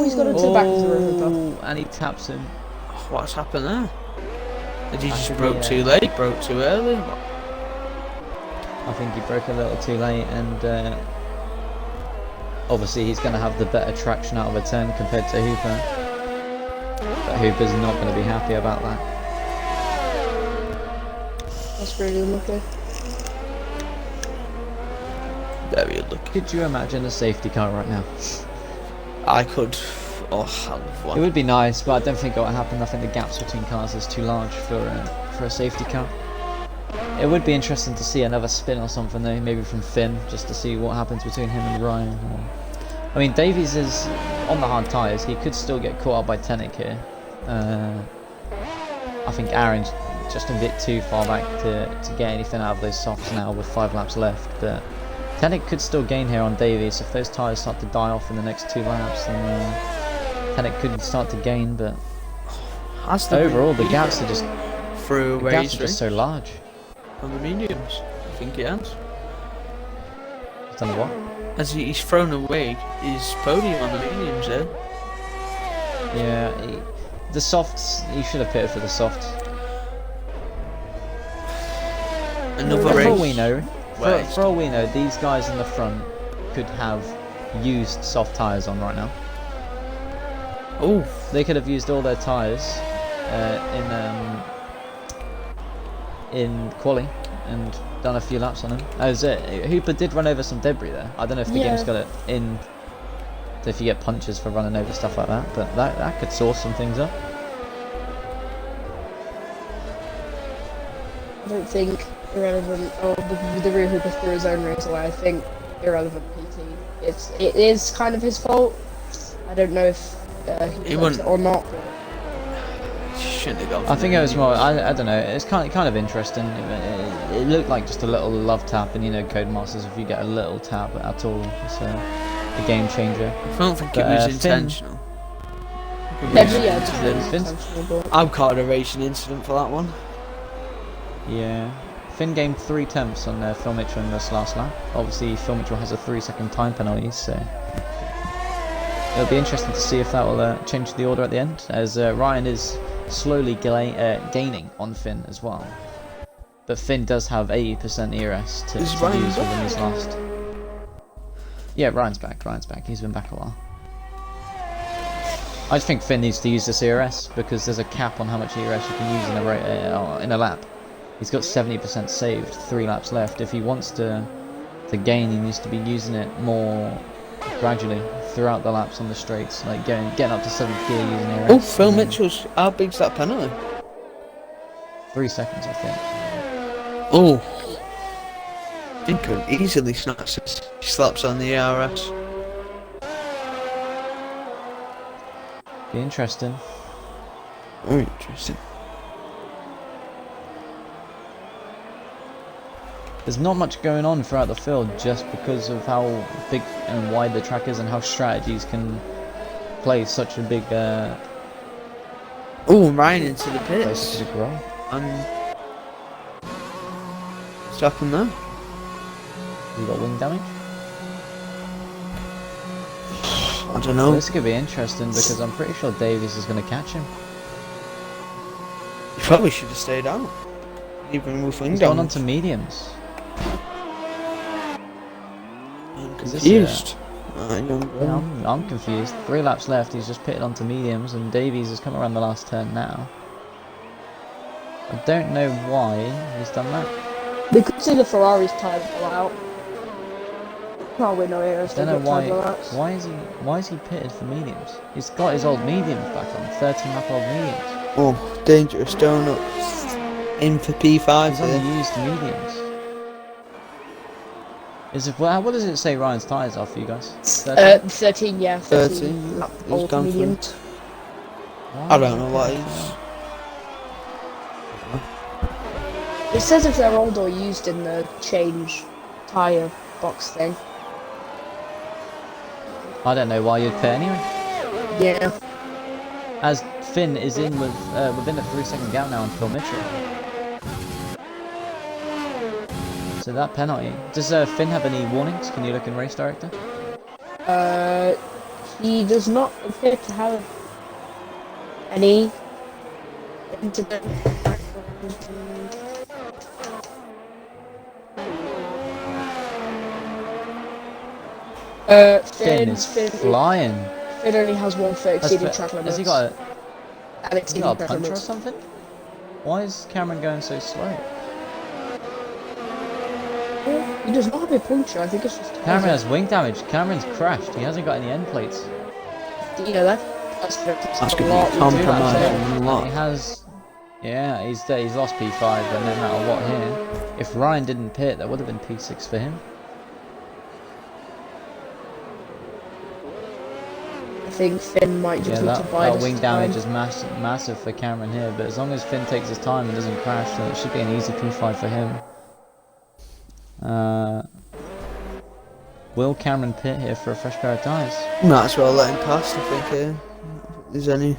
he's got it to back to the river. And he taps him. Oh, what's happened there? Did he just broke too late? Broke too early? I think he broke a little too late, and obviously he's going to have the better traction out of a turn compared to Hooper. But Hooper's not going to be happy about that. That's really unlucky. Very unlucky. Could you imagine a safety car right now? I could. Oh, I love one. It would be nice, but I don't think it will happen. I think the gaps between cars is too large for a safety car. It would be interesting to see another spin or something though, maybe from Finn, just to see what happens between him and Ryan. I mean, Davies is on the hard tyres. He could still get caught up by Tenek here. I think Aaron's just a bit too far back to get anything out of those softs now with 5 laps left. But Tenek could still gain here on Davies. If those tyres start to die off in the next 2 laps, then Tenek could start to gain. But overall, the gaps are just so large. On the mediums, I think he has. He's done what? As he's thrown away his podium on the mediums there. Yeah, the softs, he should have pitted for the softs. Another race. For all we know, these guys in the front could have used soft tyres on right now. Oh, they could have used all their tyres in quali and done a few laps on him. Hooper did run over some debris there. I don't know if the game's got it in, if you get punches for running over stuff like that, but that could source some things up. I don't think irrelevant. Oh, the rear Hooper threw his own race away. I think irrelevant PT. It is kind of his fault. I don't know if he won or not. I think it was more. I don't know. It's kind of interesting. It looked like just a little love tap, and you know, Codemasters, if you get a little tap at all, it's a game changer. I don't think it was intentional. I'm calling a racing incident for that one. Yeah. Finn gained 3 tenths on Phil Mitchell in this last lap. Obviously, Phil Mitchell has a 3-second time penalty, so it'll be interesting to see if that will change the order at the end, as Ryan is slowly gaining on Finn as well. But Finn does have 80% ERS to use within his last. Yeah, Ryan's back. He's been back a while. I just think Finn needs to use this ERS because there's a cap on how much ERS you can use in a lap. He's got 70% saved, 3 laps left. If he wants to gain, he needs to be using it more gradually throughout the laps on the straights, like getting up to 7th gear using ERS. Oh, Phil Mitchell's, how big's that penalty? 3 seconds, I think. Oh, he could easily snatch his slaps on the ERS. Be interesting. Very interesting. There's not much going on throughout the field just because of how big and wide the track is and how strategies can play such a big oh, Ryan into the pits. Role. What's happened there? You got wing damage? I don't know. This could be interesting because I'm pretty sure Davies is going to catch him. He probably should have stayed out. Even with wing damage. He's gone onto mediums. I'm confused. I'm confused. 3 laps left, he's just pitted onto mediums and Davies has come around the last turn now. I don't know why he's done that. They could see the Ferrari's tyres go out. Probably no errors. I don't know why is he pitted for mediums? He's got his old mediums back on, 13 lap old mediums. Oh, dangerous donuts. In for P5 He's on the used mediums. What does it say Ryan's tyres are for you guys? 13? 13, yeah. 13 old mediums. I don't know what he's... It says if they're old or used in the change tyre box thing. I don't know why you'd pit anyway. Yeah. As Finn is in with within a 3-second gap now on Phil Mitchell. So that penalty. Does Finn have any warnings? Can you look in race director? He does not appear to have any incident. Finn is flying. Finn only has 1 exceeding track limits. Has he got a puncher or something? Why is Cameron going so slow? He does not have a puncture, I think it's just... Cameron has wing damage. Cameron's crashed. He hasn't got any end plates. Do you know that? That's going to be compromising a lot. He has... Yeah, he's there. He's lost P5, but no matter what here. If Ryan didn't pit, that would have been P6 for him. I think Finn might just need to buy that wing damage is massive for Cameron here, but as long as Finn takes his time and doesn't crash, then it should be an easy P5 for him. Will Cameron pit here for a fresh pair of tyres? Might as well let him cast, I think, here. If there's any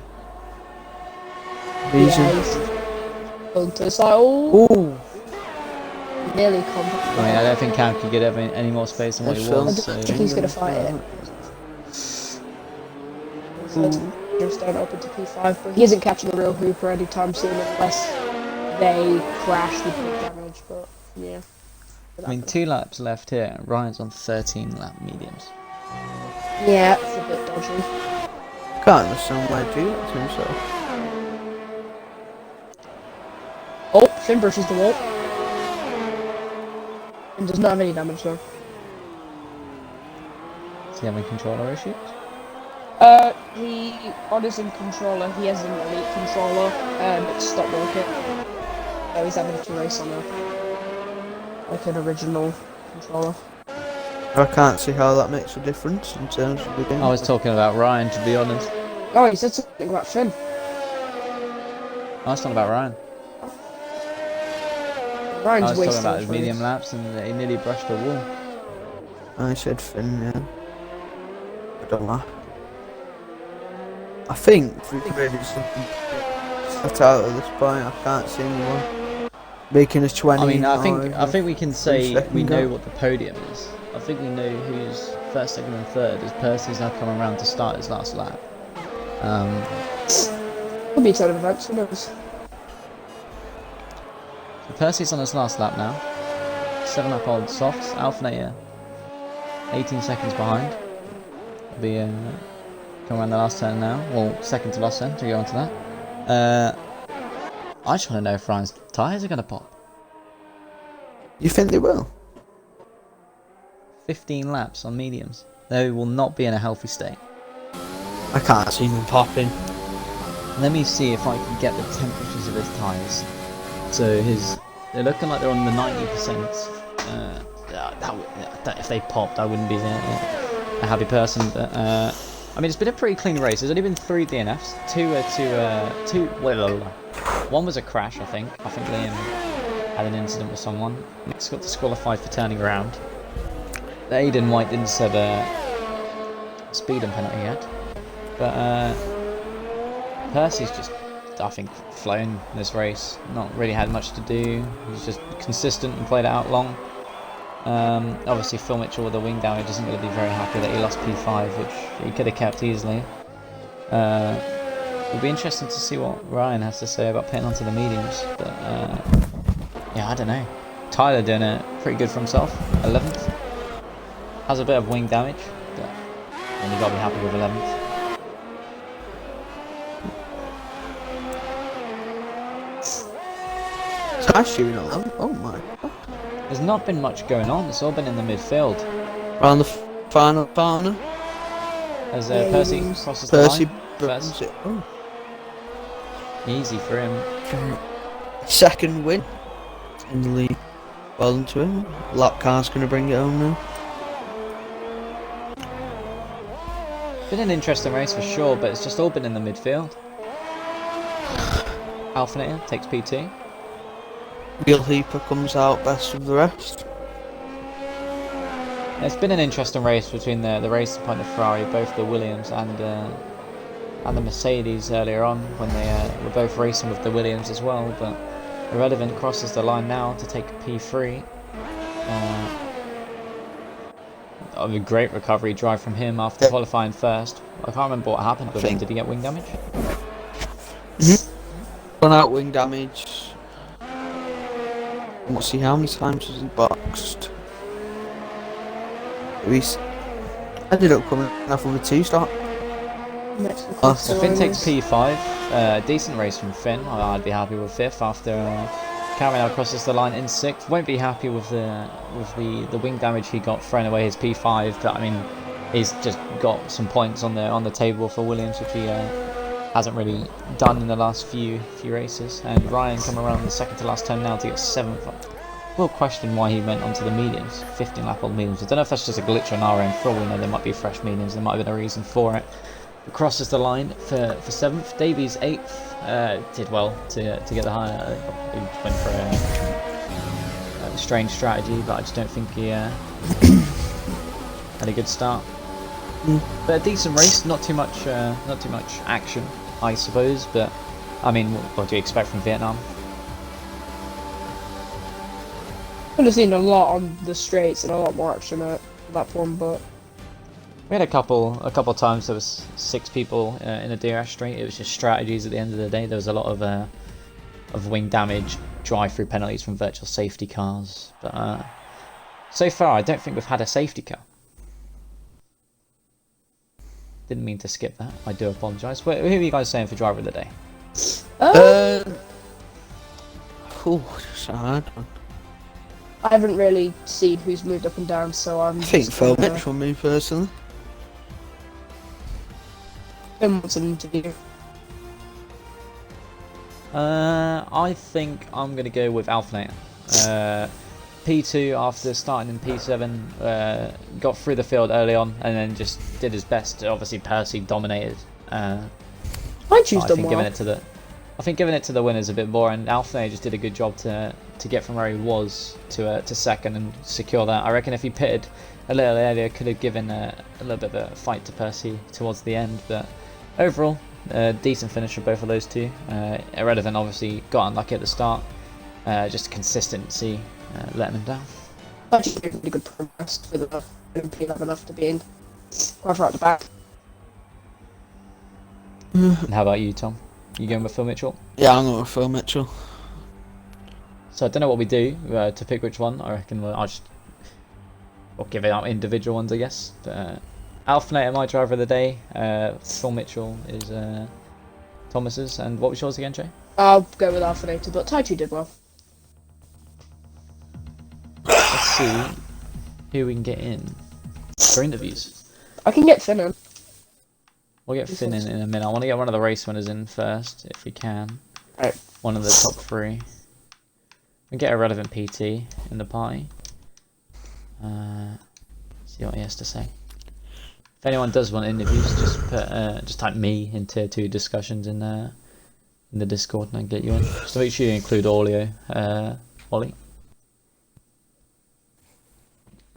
reason. Yeah, going to the side. Ooh! Nearly compact. I mean, I don't think Cam could get any more space than what he was. I don't think he's going to fight it. Just don't open to P5, but he isn't catching the real Hooper anytime soon unless they crash with big damage, but yeah. I mean, 2 laps left here. Ryan's on 13 lap mediums. Yeah, it's a bit dodgy. Can't understand why I do that to himself. Oh, Finn brushes the wall. And does not have any damage though. Is he having controller issues? He, on his controller, he has an elite controller, it's stopped working. So he's having to race on like an original controller. I can't see how that makes a difference in terms of the game. I was talking about Ryan, to be honest. Oh, he said something about Finn. I was talking about Ryan. Ryan's I was talking about his medium laps and he nearly brushed the wall. I said Finn, yeah. I don't know. I think we can really set out at this point. I can't see anyone making a 20. I mean, I think we can say we know what the podium is. I think we know who's first, second, and third. As Percy's now coming around to start his last lap. Could be a ton of events. Who knows? So Percy's on his last lap now. 7 lap old softs. Alphinator 18 seconds behind. Be come around the last turn now. Well, second to last turn to go on to that. I just want to know if Ryan's tyres are going to pop. You think they will? 15 laps on mediums. They will not be in a healthy state. I can't see them popping. Let me see if I can get the temperatures of his tyres. So they're looking like they're on the 90%. If they popped, I wouldn't be a happy person. But I mean, it's been a pretty clean race. There's only been 3 DNFs. 1 was a crash, I think. I think Liam had an incident with someone. Nick's got disqualified for turning around. Aiden White didn't serve a speeding penalty yet. But Percy's just, I think, flown this race. Not really had much to do. He's just consistent and played it out long. Obviously Phil Mitchell with the wing damage isn't going to be very happy that he lost P5, which he could have kept easily. It'll be interesting to see what Ryan has to say about pitting onto the mediums, but yeah, I don't know. Tyler doing it pretty good for himself, 11th. Has a bit of wing damage, but then you got to be happy with 11th. Actually, 11. Oh my god. There's not been much going on. It's all been in the midfield. Around the final partner. As Percy crosses the line first. Oh. Easy for him. Second win in the league. Well done to him. Lap car's going to bring it home now. Been an interesting race for sure, but it's just all been in the midfield. Alphinator takes PT. Real Heaper comes out best of the rest. It's been an interesting race between the Racing Point of Ferrari, both the Williams and the Mercedes earlier on, when they were both racing with the Williams as well. But Irrelevant crosses the line now to take P3. A great recovery drive from him after qualifying first. I can't remember what happened with him. Did he get wing damage? Run out wing damage. Let's see how many times has he boxed. I ended up coming off with a 2-stop. So Finn takes P5. Decent race from Finn. I'd be happy with 5th after Caramel crosses the line in 6th. Won't be happy with the wing damage he got throwing away his P5, but I mean, he's just got some points on the table for Williams, which he hasn't really done in the last few races. And Ryan coming around the second to last turn now to get 7th. We'll question why he went onto the mediums, 15 lap old mediums. I don't know if that's just a glitch on our end. For all we know, there might be fresh mediums. There might have been a reason for it. But crosses the line for 7th. Davies 8th. Did well to get the higher. He went for a strange strategy, but I just don't think he had a good start. But a decent race. Not too much action, I suppose. But I mean, what do you expect from Vietnam? Could have seen a lot on the straights and a lot more action at that one, but we had a couple times there was 6 people in a DRS straight. It was just strategies at the end of the day. There was a lot of wing damage, drive-through penalties from virtual safety cars. But so far, I don't think we've had a safety car. Didn't mean to skip that. I do apologise. Who are you guys saying for driver of the day? Just a hard one. I haven't really seen who's moved up and down, so I think Phil Mitchell, me personally. Who wants an interview? I think I'm going to go with Alpha. P2 after starting in P7, got through the field early on and then just did his best. Obviously Percy dominated. I choose them well. I think giving it to the winners a bit more, and Alpha just did a good job to get from where he was to second and secure that. I reckon if he pitted a little earlier, could have given a little bit of a fight to Percy towards the end. But overall, decent finish for both of those two. Irrelevant obviously got unlucky at the start. Just consistency letting him down. Actually, really good progress with enough P11 enough to be in quite far at the back. And how about you, Tom? You going with Phil Mitchell? Yeah, I'm going with Phil Mitchell. So I don't know what we do to pick which one. I reckon we'll give it out individual ones, I guess. But Alpha my driver of the day. Phil Mitchell is Thomas's. And what was yours again, Jay? I'll go with Alpha, but Taichu did well. Let's see who we can get in for interviews. I can get Finn in. We'll get Finn in a minute. I want to get one of the race winners in first, if we can. Right. One of the top 3. We get a relevant PT in the party. See what he has to say. If anyone does want interviews, just type me in tier 2 discussions in the Discord and I can get you in. Just make sure you include audio, Ollie.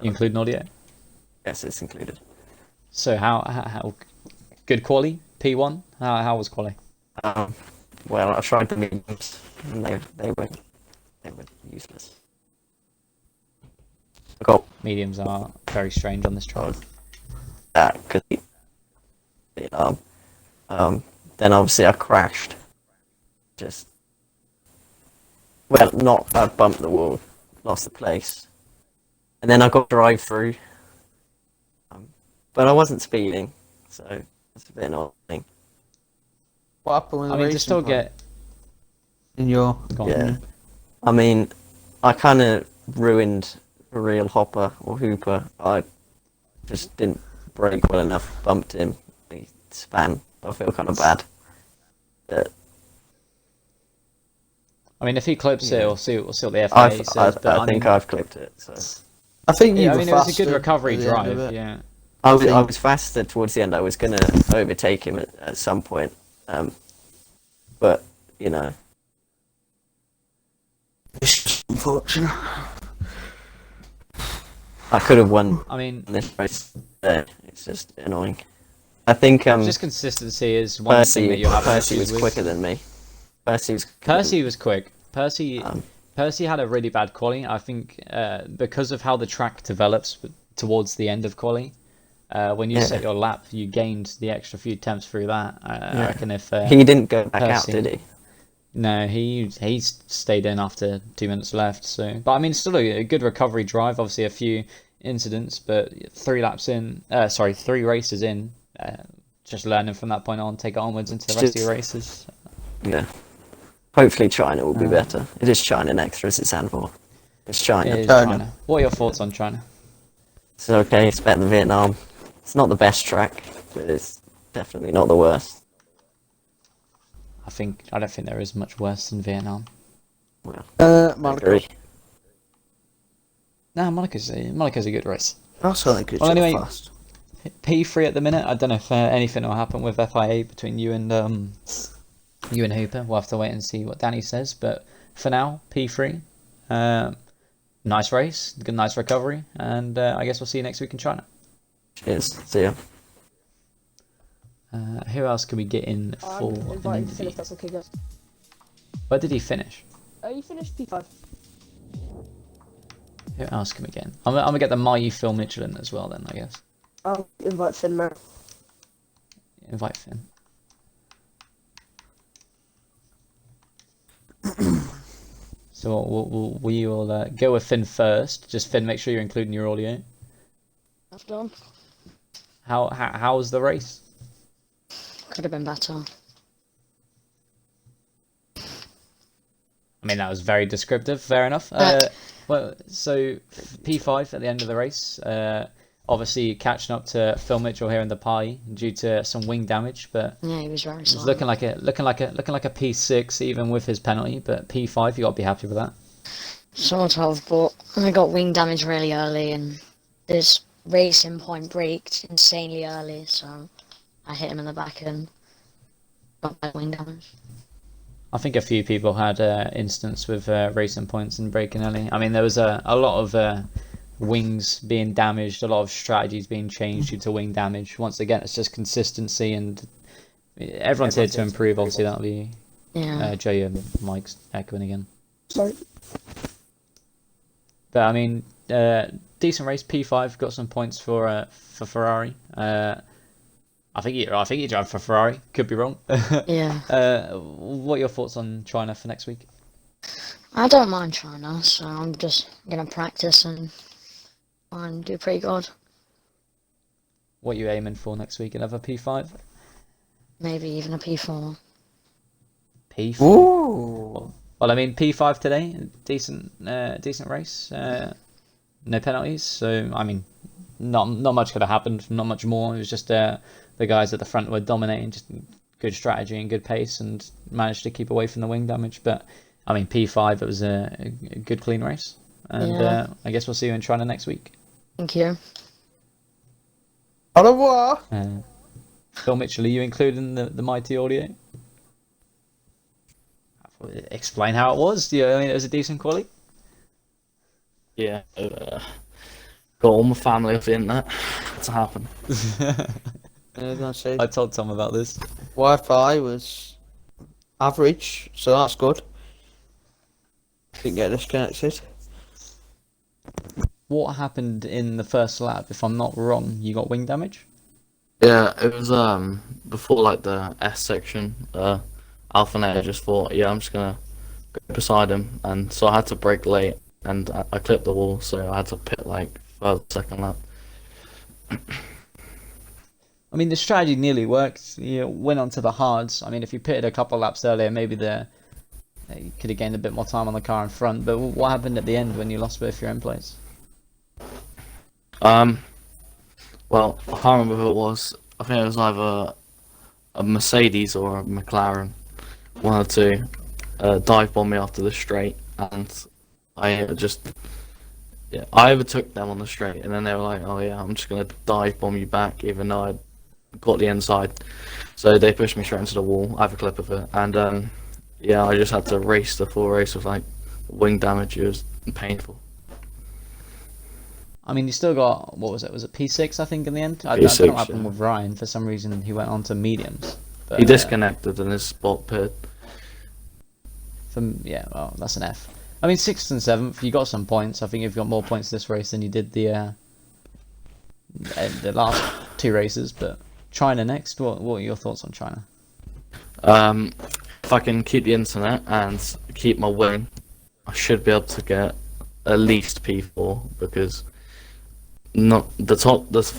You include audio? Yes, it's included. So how good quality? P1? How was quality? Well, I tried the mediums and they were useless. Mediums are very strange on this track. Because then obviously I crashed. I bumped the wall, lost the place, and then I got drive through. But I wasn't speeding, so it's a bit annoying. What happened with the to still get in your I mean, I kind of ruined a real hopper or hooper. I just didn't brake well enough, bumped him, he span. I feel kind of bad. But I mean, if he clips it, we'll see what the FIA says. I think I've clipped it. So I think it was a good recovery drive. Yeah. I was faster towards the end. I was going to overtake him at some point, but you know, it's just unfortunate. I could have won. I mean, this race. It's just annoying. I think just consistency is one thing that you have. Percy was quicker than me. Percy was quick. Percy had a really bad quali. I think because of how the track develops towards the end of quali. When you set your lap, you gained the extra few attempts through that. I reckon if he didn't go back out, did he? No, he stayed in after 2 minutes left. So, but I mean, still a good recovery drive. Obviously, a few incidents, but 3 races in, just learning from that point on, take it onwards into the rest of your races. Yeah. Hopefully China will be better. It is China next, or is it Sandport? It's China. It is China. What are your thoughts on China? It's okay, it's better than Vietnam. It's not the best track, but it's definitely not the worst. I don't think there is much worse than Vietnam. Well, Monaco. Nah, Monaco's a good race. That's only good. Well, anyway, fast. P3 at the minute. I don't know if anything will happen with FIA between you and Hooper. We'll have to wait and see what Danny says. But for now, P3. Nice race, good, nice recovery, and I guess we'll see you next week in China. Cheers. See ya. Who else can we get in for an interview? If that's okay, guys. Where did he finish? You finished P5. Who else can we get in? I'm gonna get the Mayu Phil Mitchell in as well then, I guess. I'll invite Finn now. Invite Finn. So we will go with Finn first. Just Finn, make sure you're including your audio. That's done. How was the race? Could have been better. I mean, that was very descriptive. Fair enough. Well, so P5 at the end of the race. Obviously catching up to Phil Mitchell here in the pie due to some wing damage, but yeah, he was very slow. Looking like a P6 even with his penalty. But P5, you got to be happy with that. Sort of, but I got wing damage really early, and his racing point braked insanely early, so I hit him in the back and got my wing damage. I think a few people had instance with racing points and braking early. I mean, there was a lot of wings being damaged, a lot of strategies being changed due to wing damage. Once again, it's just consistency, and everyone's here to improve. Obviously, that'll be Jay and Mike's echoing again. Sorry. But I mean, decent race. P5 got some points for Ferrari. I think he drove for Ferrari. Could be wrong. Yeah. What are your thoughts on China for next week? I don't mind China, so I'm just gonna practice and do pretty good. What are you aiming for next week? Another P5? Maybe even a P4. P4. Ooh. Well, I mean, P5 today, decent race. No penalties, so I mean, not much could have happened. Not much more. It was just the guys at the front were dominating, just good strategy and good pace, and managed to keep away from the wing damage. But I mean, P5, it was a good clean race, and I guess we'll see you in China next week. Thank you. Au revoir. Phil Mitchell, are you including the mighty audio? Explain how it was. I mean, it was a decent quality. Yeah, got all my family off the internet. What's happened? I told Tom about this. Wi-Fi was average, so that's good. Didn't get disconnected. What happened in the first lap? If I'm not wrong, you got wing damage? Yeah, it was before like the S section. Alpha just thought, yeah, I'm just gonna go beside him, and so I had to brake late, and I clipped the wall, so I had to pit like for the second lap. I mean, the strategy nearly worked. You went on to the hards. I mean, if you pitted a couple of laps earlier, maybe you could have gained a bit more time on the car in front. But what happened at the end when you lost both your end plates? Well, I can't remember who it was. I think it was either a Mercedes or a McLaren. One or two dive bombed me after the straight, and I overtook them on the straight, and then they were like, "Oh yeah, I'm just gonna dive bomb you back," even though I got the inside. So they pushed me straight into the wall. I have a clip of it, and yeah, I just had to race the full race with like wing damage. It was painful. I mean, you still got, what was it? Was it P6, I think, in the end? I P6, don't know what happened yeah. with Ryan. For some reason, he went on to mediums. But, He disconnected and his spot pit. Yeah, well, that's an F. I mean, 6th and 7th, you got some points. I think you've got more points this race than you did the last two races. But China next, what are your thoughts on China? If I can keep the internet and keep my wing, I should be able to get at least P4, because not the